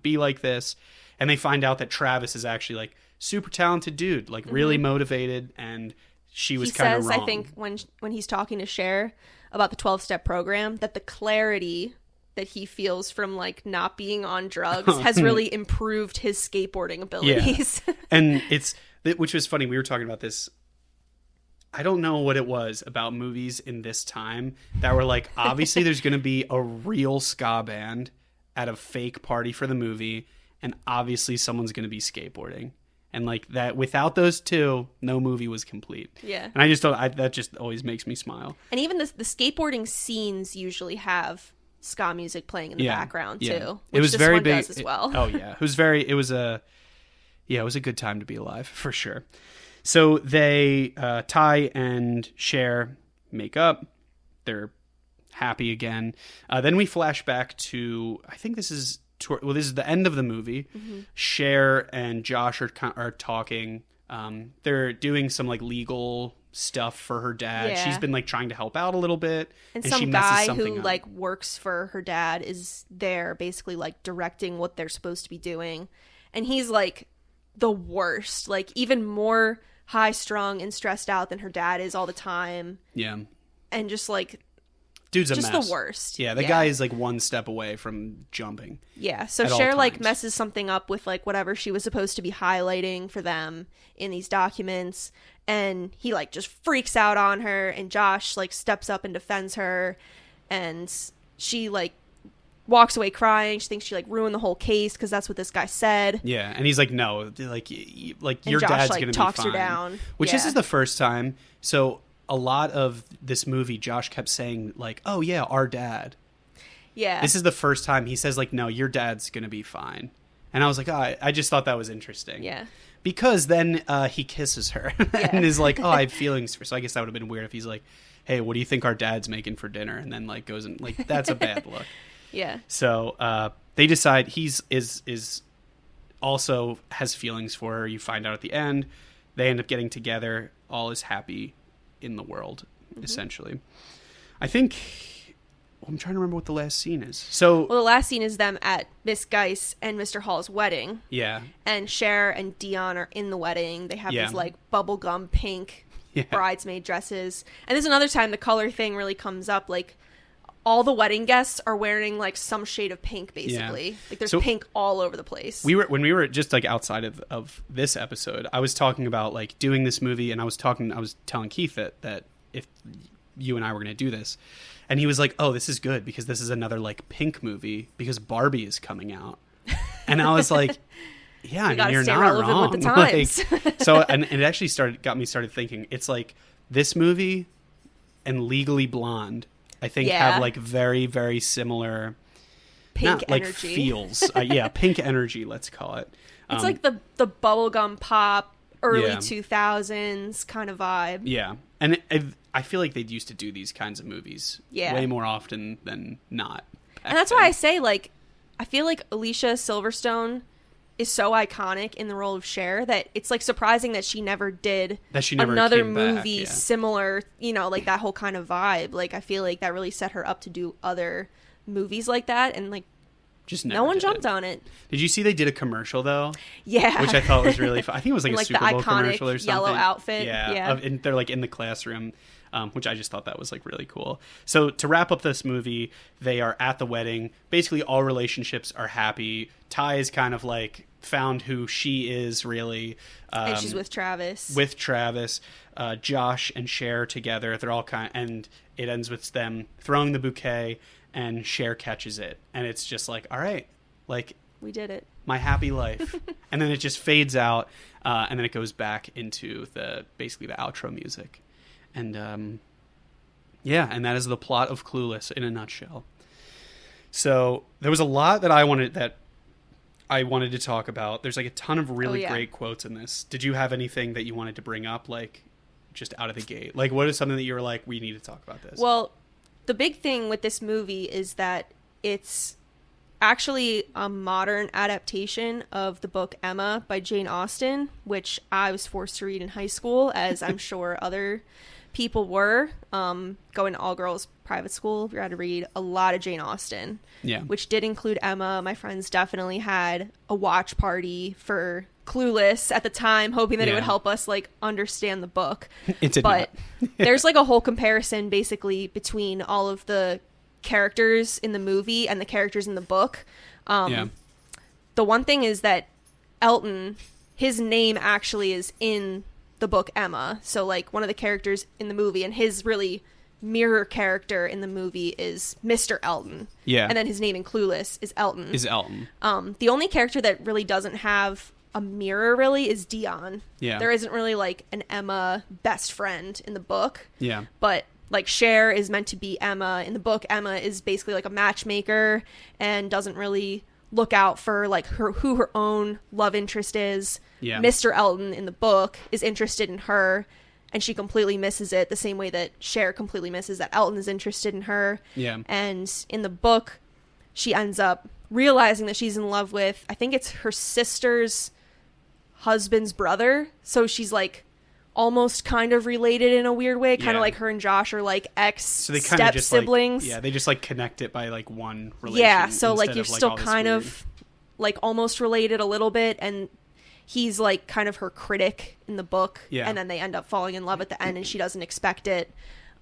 be like this. And they find out that Travis is actually super talented dude, really motivated, and she was kind of wrong. I think when he's talking to Cher about the 12-step program, that the clarity that he feels from not being on drugs has really improved his skateboarding abilities. Yeah. And which was funny. We were talking about this. I don't know what it was about movies in this time that were obviously there's going to be a real ska band at a fake party for the movie, and obviously someone's going to be skateboarding. And that, without those two, no movie was complete. Yeah. And I just don't, that just always makes me smile. And even the skateboarding scenes usually have ska music playing in the background too. Which it was this very one big does as well. It was a good time to be alive for sure. So they, Ty and Cher make up. They're happy again. Then we flash back to, I think this is the end of the movie. Mm-hmm. Cher and Josh are talking. They're doing some legal stuff for her dad. Yeah. She's been trying to help out a little bit, and she some messes guy something who up. works for her dad is there basically directing what they're supposed to be doing, and he's the worst, even more high strung and stressed out than her dad is all the time. Yeah. And just dude's a just mess. the worst. Yeah, the guy is one step away from jumping. Yeah, so at all Cher times. messes something up with whatever she was supposed to be highlighting for them in these documents, and he just freaks out on her, and Josh steps up and defends her, and she walks away crying. She thinks she ruined the whole case because that's what this guy said. Yeah, and he's like, no, your Josh, dad's gonna talks be fine. her down. Which Yeah. this is the first time. So a lot of this movie, Josh kept saying oh yeah, our dad. Yeah. This is the first time he says no, your dad's gonna be fine. And I was like, I just thought that was interesting. Yeah. Because then he kisses her and is like, I have feelings for her. So I guess that would have been weird if he's like, hey, what do you think our dad's making for dinner? And then like goes and like, that's a bad look. Yeah. So they decide he's also has feelings for her. You find out at the end. They end up getting together. All is happy in the world, essentially. I think... I'm trying to remember what the last scene is. So, well, the last scene is them at Miss Geis and Mr. Hall's wedding. Yeah. And Cher and Dion are in the wedding. They have these like bubblegum pink Yeah. bridesmaid dresses. And there's another time the color thing really comes up. Like, all the wedding guests are wearing like some shade of pink, basically. Like there's pink all over the place. When we were just like outside of this episode, I was talking about like doing this movie, and I was telling Keith that if you and I were going to do this, and he was like, "Oh, this is good because this is another like pink movie because Barbie is coming out," and I was like, "Yeah, I mean, you're not wrong." With the times. Like, so, and it actually got me thinking. It's like this movie and Legally Blonde, I think, have like very, very similar pink like energy feels. Pink energy, let's call it. It's like the bubblegum pop early 2000s kind of vibe. Yeah, and I feel like they used to do these kinds of movies way more often than not. And that's why I say, like, I feel like Alicia Silverstone is so iconic in the role of Cher that it's like surprising that she never did another movie similar, you know, like that whole kind of vibe. Like, I feel like that really set her up to do other movies like that, and like just no one jumped on it. Did you see they did a commercial though? Yeah, which I thought was really fun. I think it was like a Super Bowl commercial or something. Yellow outfit. Yeah. And they're like in the classroom. Which I just thought that was like really cool. So to wrap up this movie, they are at the wedding. Basically, all relationships are happy. Ty is kind of like found who she is really, and she's with Travis. Josh and Cher together. They're all and it ends with them throwing the bouquet, and Cher catches it, and it's just like, all right, like we did it. My happy life, and then it just fades out, and then it goes back into basically the outro music. And and that is the plot of Clueless in a nutshell. So there was a lot that I wanted to talk about. There's like a ton of really great quotes in this. Did you have anything that you wanted to bring up, like just out of the gate? Like, what is something that you were like, we need to talk about this? Well, the big thing with this movie is that it's actually a modern adaptation of the book Emma by Jane Austen, which I was forced to read in high school, as I'm sure other people were. Going to all-girls private school, we had to read a lot of Jane Austen, which did include Emma. My friends definitely had a watch party for Clueless at the time, hoping that it would help us like understand the book. It did but not. There's like a whole comparison basically between all of the characters in the movie and the characters in the book. The one thing is that Elton, his name actually is in the book Emma. So like one of the characters in the movie, and his really mirror character in the movie is Mr. Elton. Yeah. And then his name in Clueless is Elton. The only character that really doesn't have a mirror really is Dion. Yeah. There isn't really like an Emma best friend in the book. Yeah. But like Cher is meant to be Emma. In the book, Emma is basically like a matchmaker and doesn't really look out for like who her own love interest is. Yeah. Mr. Elton in the book is interested in her, and she completely misses it the same way that Cher completely misses that Elton is interested in her. Yeah. And in the book, she ends up realizing that she's in love with, I think it's her sister's husband's brother. So she's like almost kind of related in a weird way, kind of like her and Josh are like step siblings. Like, they just like connect it by like one relation. Yeah, so like you're still kind of like almost related a little bit, and he's like kind of her critic in the book. Yeah. And then they end up falling in love at the end, and she doesn't expect it.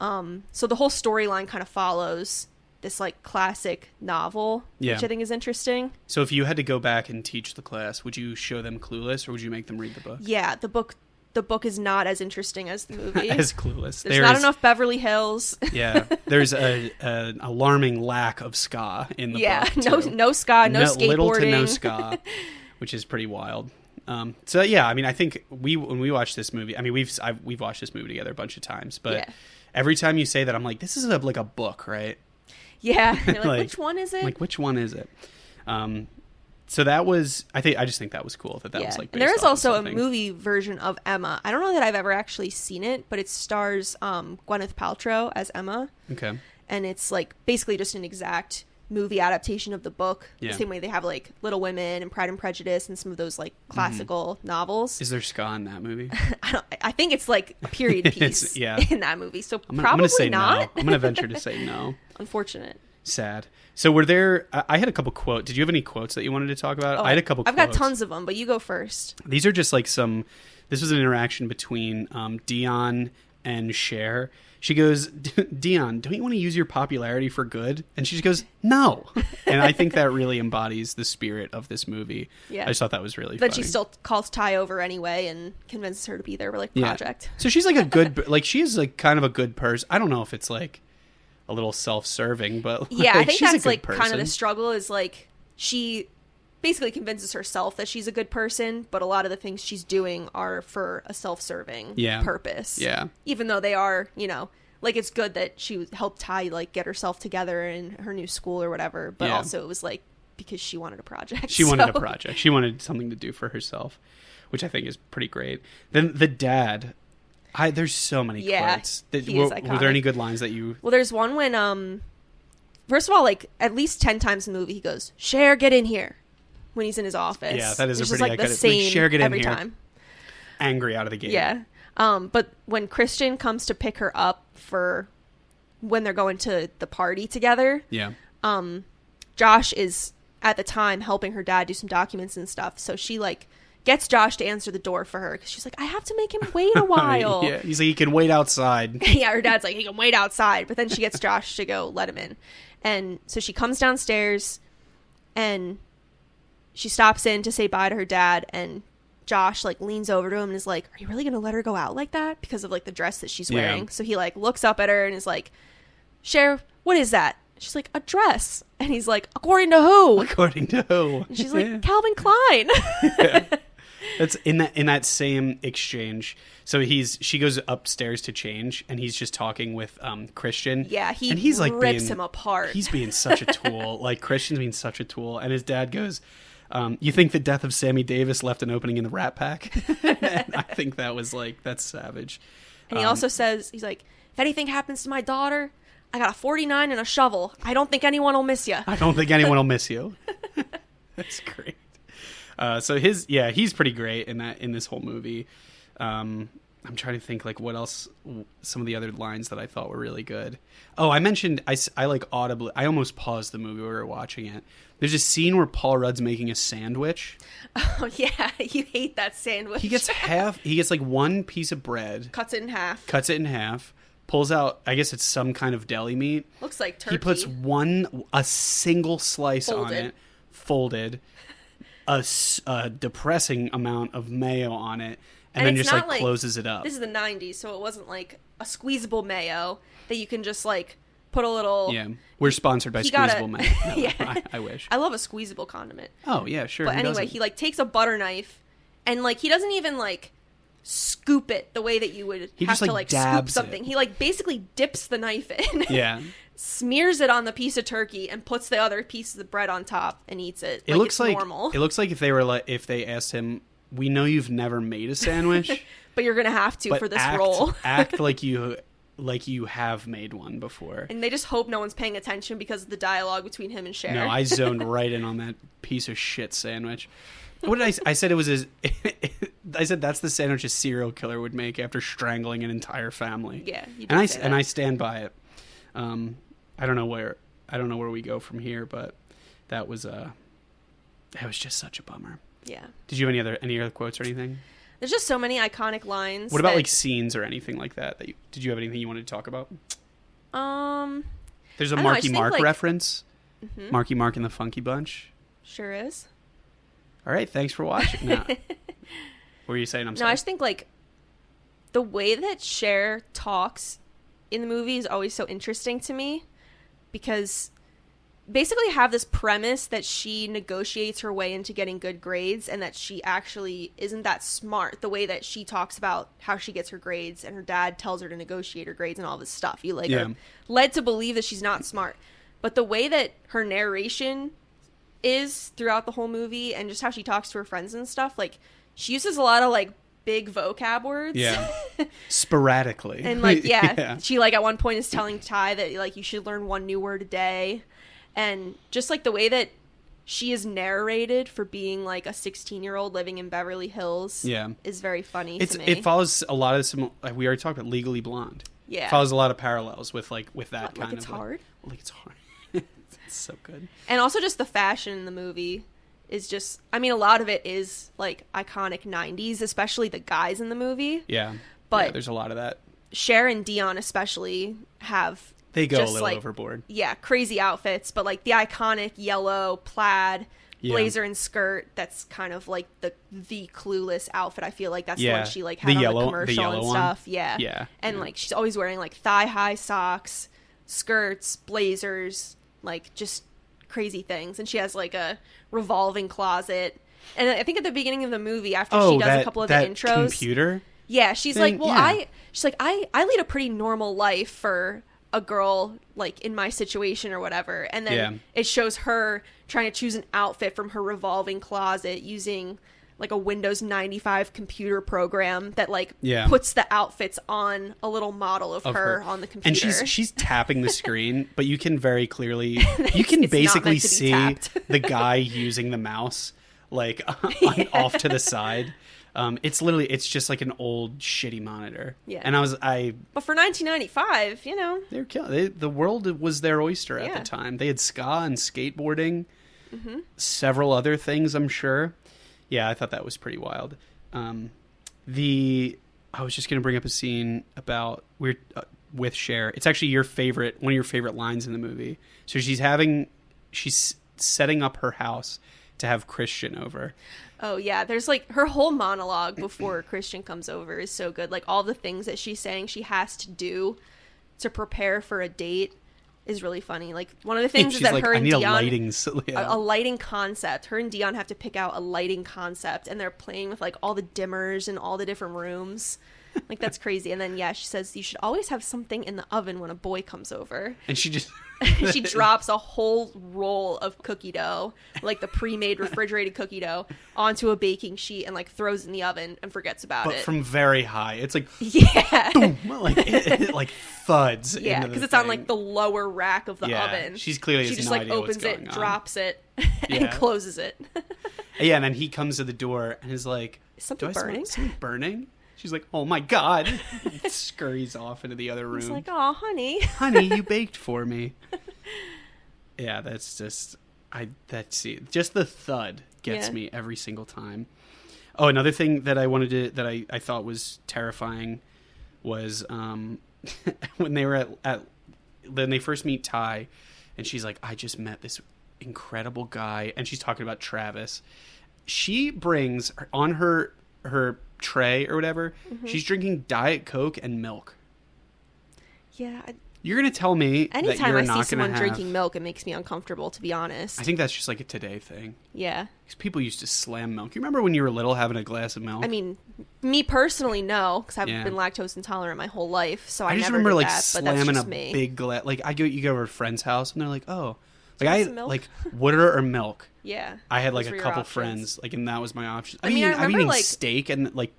So the whole storyline kind of follows this like classic novel, which I think is interesting. So if you had to go back and teach the class, would you show them Clueless, or would you make them read the book? Yeah, the book is not as interesting as the movie. As Clueless. There's not enough Beverly Hills. Yeah. There's an alarming lack of ska in the book. Yeah, no ska, no skateboarding. Little to no ska, which is pretty wild. So yeah, I mean, I think when we watched this movie, I mean, we've watched this movie together a bunch of times, but every time you say that, I'm like, this is like a book, right? Yeah. You're like, which one is it? Like, which one is it? So that was, I just think that was cool that was like. And there is also something. a movie version of Emma. I don't know that I've ever actually seen it, but it stars Gwyneth Paltrow as Emma. Okay. And it's like basically just an exact movie adaptation of the book. Yeah. The same way they have like Little Women and Pride and Prejudice and some of those like classical novels. Is there ska in that movie? I think it's like a period piece in that movie. So I'm probably gonna say not. No. I'm going to venture to say no. Unfortunate. Sad. So were there, I had a couple quotes. Did you have any quotes that you wanted to talk about? I had a couple I've quotes. got tons of them, but you go first. These are just like this was an interaction between Dion and Cher. She goes, Dion, don't you want to use your popularity for good? And she just goes, no. And I think that really embodies the spirit of this movie. Yeah. I just thought that was really funny. But she still calls Ty over anyway and convinces her to be there for like project. So she's like a good, like she's like kind of a good person. I don't know if it's like a little self-serving, but yeah, I think she's that's like person. Kind of the struggle is like she basically convinces herself that she's a good person, but a lot of the things she's doing are for a self-serving purpose. Yeah. Even though they are, like it's good that she helped Ty like get herself together in her new school or whatever, but also it was like because she wanted a project. She wanted a project. She wanted something to do for herself, which I think is pretty great. Then the dad, there's so many quotes. Were there any good lines that you... Well, there's one when, first of all, like at least 10 times in the movie he goes, Cher, get in here. When he's in his office. Yeah, that is it's a pretty like the same Cher, get in every here. time. Angry out of the gate. Yeah. But when Christian comes to pick her up for when they're going to the party together, Josh is at the time helping her dad do some documents and stuff. So she like gets Josh to answer the door for her because she's like, I have to make him wait a while. Yeah, he's like, he can wait outside. Yeah, her dad's like, he can wait outside. But then she gets Josh to go let him in. And so she comes downstairs and she stops in to say bye to her dad, and Josh like leans over to him and is like, are you really gonna let her go out like that because of like the dress that she's wearing? So he like looks up at her and is like, Cher, what is that? She's like, a dress. And he's like, according to who? According to who? And she's like, Calvin Klein. That's in that same exchange. So she goes upstairs to change, and he's just talking with Christian. Yeah, he's like rips him apart. He's being such a tool. Like Christian's being such a tool, and his dad goes, you think the death of Sammy Davis left an opening in the Rat Pack? And I think that was like, that's savage. And he also says, he's like, if anything happens to my daughter, I got a 49 and a shovel. I don't think anyone will miss you. I don't think anyone will miss you. That's great. So he's pretty great in this whole movie. I'm trying to think like what else, some of the other lines that I thought were really good. Oh, I mentioned, I like audibly, I almost paused the movie while we were watching it. There's a scene where Paul Rudd's making a sandwich. Oh yeah, you hate that sandwich. He gets like one piece of bread. Cuts it in half. Pulls out, I guess it's some kind of deli meat. Looks like turkey. He puts a single slice on it, folded, a depressing amount of mayo on it, and then just like closes it up. This is the 90s, so it wasn't like a squeezable mayo that you can just like put a little... Yeah, we're sponsored by Squeezable Mayo. No, yeah. I wish. I love a squeezable condiment. Oh, yeah, sure. But anyway, he like takes a butter knife and like he doesn't even like scoop it the way that you would have to like scoop something. He like basically dips the knife in. Yeah. Smears it on the piece of turkey and puts the other pieces of bread on top and eats it. It looks like normal. It looks like if they asked him, we know you've never made a sandwich, but you're gonna have to for this role. Act like you have made one before. And they just hope no one's paying attention because of the dialogue between him and Cher. No, I zoned right in on that piece of shit sandwich. What did I said it was I said that's the sandwich a serial killer would make after strangling an entire family. Yeah, you did and I stand by it. I don't know where we go from here, but that was just such a bummer. Yeah. Did you have any other quotes or anything? There's just so many iconic lines. What about like scenes or anything like that? Did you have anything you wanted to talk about? There's a Marky Mark reference. Mm-hmm. Marky Mark and the Funky Bunch. Sure is. All right, thanks for watching. No. What were you saying? I'm sorry. No, I just think like the way that Cher talks in the movie is always so interesting to me because basically have this premise that she negotiates her way into getting good grades and that she actually isn't that smart. The way that she talks about how she gets her grades and her dad tells her to negotiate her grades and all this stuff. You are led to believe that she's not smart. But the way that her narration is throughout the whole movie and just how she talks to her friends and stuff, like, she uses a lot of, like, big vocab words. Yeah. Sporadically. And, like, she, like, at one point is telling Ty that, like, you should learn one new word a day. And just, like, the way that she is narrated for being, like, a 16-year-old living in Beverly Hills is very funny to me. It follows a lot of some, like, we already talked about Legally Blonde. Yeah. It follows a lot of parallels with, like, with that kind it's of... hard? Like, it's hard. It's so good. And also just the fashion in the movie is just, I mean, a lot of it is, like, iconic 90s, especially the guys in the movie. Yeah. But yeah, there's a lot of that. Cher and Dion especially have... They go just, a little like, overboard. Yeah, crazy outfits, but, like, the iconic yellow plaid blazer and skirt, that's kind of, like, the Clueless outfit. I feel like that's the one she, like, had on the commercial and stuff. One? Yeah. Yeah. And, like, she's always wearing, like, thigh-high socks, skirts, blazers, like, just crazy things. And she has, like, a revolving closet. And I think at the beginning of the movie, after she does a couple of the intros... computer? Yeah, she's like, well, I lead a pretty normal life for a girl, like, in my situation or whatever. And then it shows her trying to choose an outfit from her revolving closet using, like, a Windows 95 computer program that, like, puts the outfits on a little model of her on the computer. And she's tapping the screen, but you can very clearly, you can basically see the guy using the mouse, like, off to the side. It's just like an old shitty monitor. Yeah. And but for 1995, you know, they were killing. The world was their oyster at the time. They had ska and skateboarding, several other things, I'm sure. Yeah, I thought that was pretty wild. I was just going to bring up a scene about with Cher. It's actually one of your favorite lines in the movie. So she's setting up her house to have Christian over. Oh, yeah. There's, like, her whole monologue before Christian comes over is so good. Like, all the things that she's saying she has to do to prepare for a date is really funny. Like, one of the things is that her and Dion... a lighting concept. Her and Dion have to pick out a lighting concept, and they're playing with, like, all the dimmers and all the different rooms. Like, that's crazy. And then, she says you should always have something in the oven when a boy comes over. And she just... she drops a whole roll of cookie dough, like the pre-made refrigerated cookie dough, onto a baking sheet and, like, throws it in the oven and forgets about it. But from very high. It's like... Yeah. Boom, like, it like thuds. Yeah, because it's on, like, the lower rack of the oven. She's clearly She just, no like, idea opens what's going it, on. drops it, and closes it. Yeah, and then he comes to the door and is like... Is something burning? Something burning? She's like, oh my God. He scurries off into the other room. He's like, oh, honey. Honey, you baked for me. Yeah, that's just... just the thud gets me every single time. Oh, another thing that I wanted to... that I thought was terrifying was when they were when they first meet Ty, and she's like, I just met this incredible guy, and she's talking about Travis. She brings on her tray or whatever, she's drinking Diet Coke and milk. Yeah. You're going to tell me anytime that you're I not see someone have... drinking milk, it makes me uncomfortable, to be honest. I think that's just like a today thing. Yeah. Because people used to slam milk. You remember when you were little having a glass of milk? I mean, me personally, no, because I've been lactose intolerant my whole life, so I just never remember did like that, slamming a big glass. Like you go to a friend's house and they're like, oh, like like water or milk. Yeah. I had like a couple friends, like, and that was my option. I mean, I'm eating like steak and like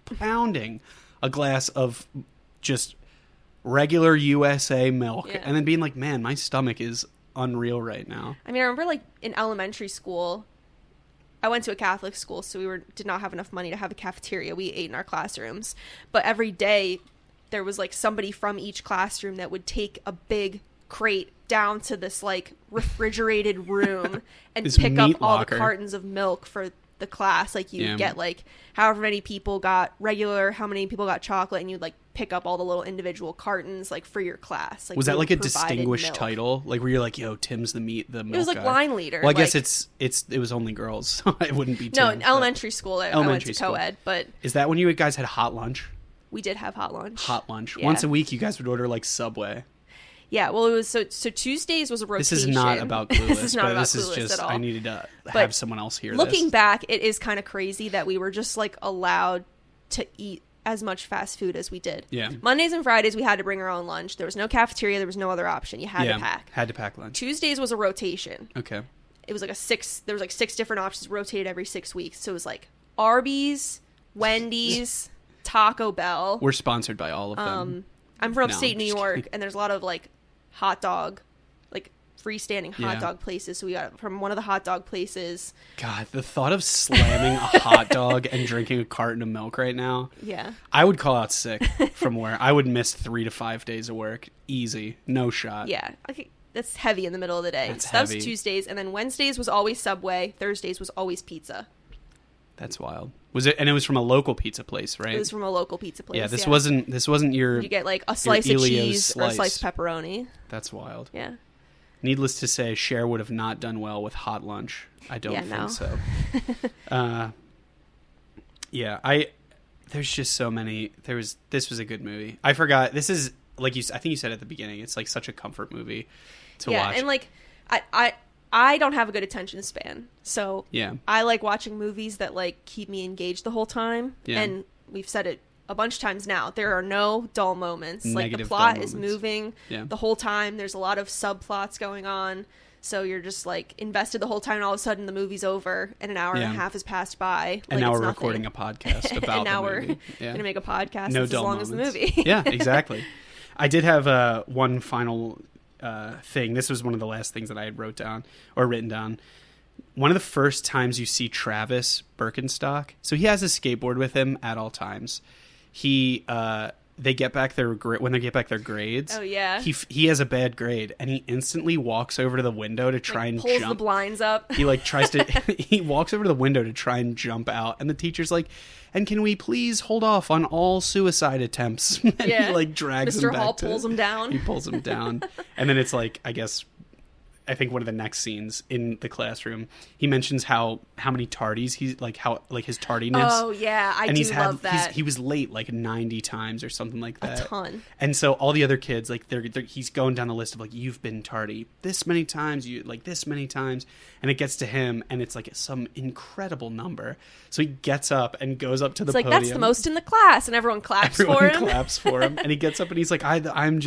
pounding a glass of just regular USA milk, and then being like, man, my stomach is unreal right now. I mean, I remember, like, in elementary school, I went to a Catholic school, so we did not have enough money to have a cafeteria. We ate in our classrooms, but every day there was, like, somebody from each classroom that would take a big crate down to this, like, refrigerated room and pick up all the cartons of milk for the class. Like, you get, like, however many people got regular, how many people got chocolate, and you'd, like, pick up all the little individual cartons, like, for your class. Like, was that like a distinguished title, like where you're like, yo, Tim's the milk it was like guy. line leader. Well, I guess it was only girls, so it wouldn't be Tim. No, in elementary school I went to co-ed. But is that when you guys had hot lunch? We did have hot lunch. Yeah. Once a week you guys would order like Subway. Yeah, well, it was so Tuesdays was a rotation. This is not about Clueless. This is not about this Clueless is just at all. I needed to have someone else hear looking back, it is kind of crazy that we were just, like, allowed to eat as much fast food as we did. Yeah. Mondays and Fridays we had to bring our own lunch. There was no cafeteria. There was no other option. You had to pack. Had to pack lunch. Tuesdays was a rotation. Okay. it was like there was like 6 different options rotated every 6 weeks. So it was like Arby's, Wendy's, Taco Bell. We're sponsored by all of them. I'm from No, upstate I'm New just York, kidding. and there's a lot of like hot dog, like freestanding hot Yeah. dog places. So we got it from one of the hot dog places. God, the thought of slamming a hot dog and drinking a carton of milk right now, Yeah. I would call out sick from where I would miss 3 to 5 days of work. Easy. No shot. Yeah. Okay. That's heavy in the middle of the day. That's So that was heavy. Tuesdays, and then Wednesdays was always Subway. Thursdays was always pizza. That's wild. Was it? And it was from a local pizza place, right? It was from a local pizza place. yeah, this wasn't your. You get like a slice of Elio's cheese or a slice. sliced pepperoni. That's wild. Yeah. Needless to say, Cher would have not done well with hot lunch. I don't think so. Yeah, there's just so many. This was a good movie. I forgot. This is like I think you said at the beginning. It's like such a comfort movie to watch. And like I don't have a good attention span, so Yeah. I like watching movies that like keep me engaged the whole time. Yeah. And we've said it a bunch of times now. There are no dull moments. Like the Negative plot dull is moments. moving Yeah. the whole time. There's a lot of subplots going on. So you're just like invested the whole time, and all of a sudden the movie's over, and an hour and Yeah. a half has passed by. And like now it's we're nothing. recording a podcast about and now the we're movie. Yeah. gonna make a podcast No that's as dull long moments. as the movie. Yeah, exactly. I did have one final thing. This was one of the last things that I had written down. One of the first times you see Travis Birkenstock, so he has a skateboard with him at all times. They get back when they get back their grades. Oh yeah. He has a bad grade, and he instantly walks over to the window to try and pulls jump. the blinds up. He like tries to. He walks over to the window to try and jump out, and the teacher's like, "And can we please hold off on all suicide attempts?" And Yeah. he like drags Mr. him back. Hall pulls him down. He pulls him down, and then it's like I think one of the next scenes in the classroom, he mentions how many tardies he's like, how like his tardiness. Oh yeah, I do love that. He was late like 90 times or something like that. A ton. And so all the other kids, like he's going down the list of like, you've been tardy this many times, you like this many times, and it gets to him, and it's like some incredible number. So he gets up and goes up to the It's like, podium. that's the most in the class, and everyone claps Everyone for him. claps for him, and he gets up and he's like, I'm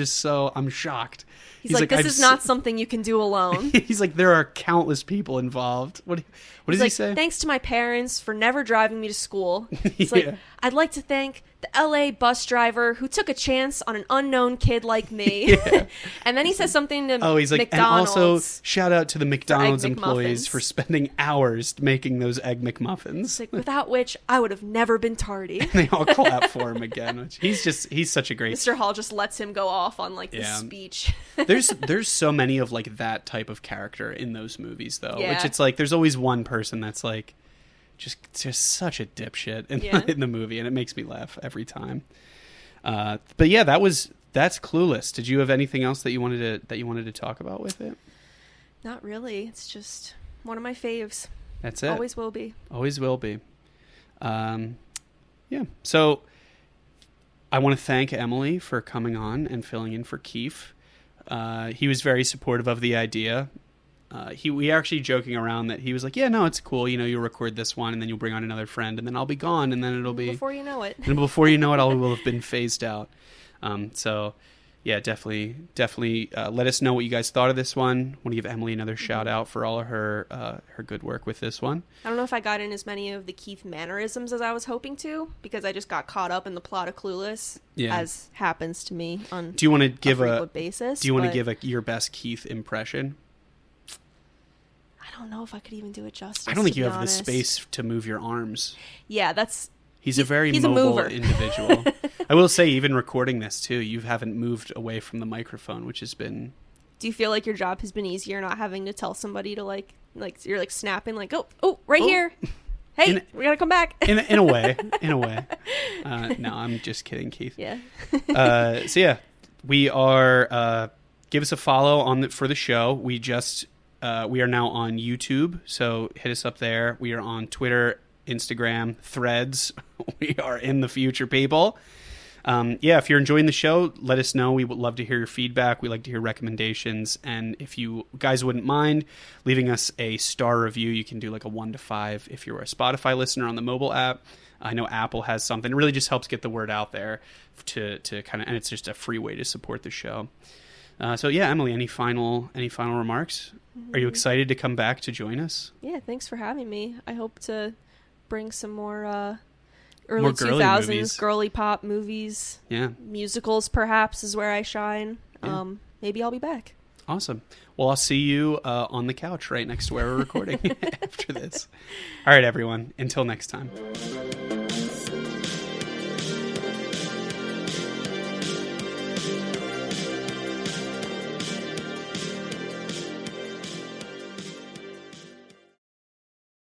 shocked. He's like, this is not something you can do alone. He's like, there are countless people involved. What does he say? Thanks to my parents for never driving me to school. It's Yeah. like, I'd like to thank the LA bus driver who took a chance on an unknown kid like me. Yeah. And then he says something to Oh, he's like, McDonald's. and also shout out to the McDonald's Egg employees McMuffins. for spending hours making those Egg McMuffins. It's like, without which I would have never been tardy. They all clap for him again. Which he's such a great. Mr. Hall just lets him go off on like this Yeah. speech. There's so many of like that type of character in those movies though, Yeah. which it's like there's always one person that's like just such a dipshit in, Yeah. in the movie, and it makes me laugh every time. But yeah, that's Clueless. Did you have anything else that you wanted to talk about with it? Not really. It's just one of my faves. That's it. Always will be. Always will be. Yeah. So I want to thank Emily for coming on and filling in for Keith. He was very supportive of the idea. We are actually joking around that he was like, yeah, no, it's cool. You know, you'll record this one and then you'll bring on another friend and then I'll be gone and then it'll be... Before you know it. And before you know it, I will have been phased out. So yeah, definitely let us know what you guys thought of this one. Want to give Emily another shout out for all of her good work with this one. I don't know if I got in as many of the Keith mannerisms as I was hoping to, because I just got caught up in the plot of Clueless, as happens to me on Do you want to give a frequent basis. Do you want to give your best Keith impression? I don't know if I could even do it justice. I don't think to you be have honest. the space to move your arms. Yeah, He's a very he's a mobile mover. individual. I will say, even recording this too, you haven't moved away from the microphone, which has been... Do you feel like your job has been easier not having to tell somebody to like you're like snapping like, oh, right here. Hey, we gotta come back. in a way. No, I'm just kidding, Keith. Yeah. So yeah, we are... give us a follow for the show. We are now on YouTube, so hit us up there. We are on Twitter, Instagram, Threads. We are in the future, people. If you're enjoying the show, let us know. We would love to hear your feedback. We like to hear recommendations. And if you guys wouldn't mind leaving us a star review, you can do like a 1 to 5 if you're a Spotify listener on the mobile app. I know Apple has something. It really just helps get the word out there to kind of, and it's just a free way to support the show. So yeah, Emily, any final remarks? Are you excited to come back to join us? Yeah, thanks for having me. I hope to bring some more early More girly 2000s movies. girly pop movies. Yeah. Musicals, perhaps, is where I shine. Yeah. Maybe I'll be back. Awesome. Well, I'll see you on the couch right next to where we're recording after this. All right, everyone. Until next time.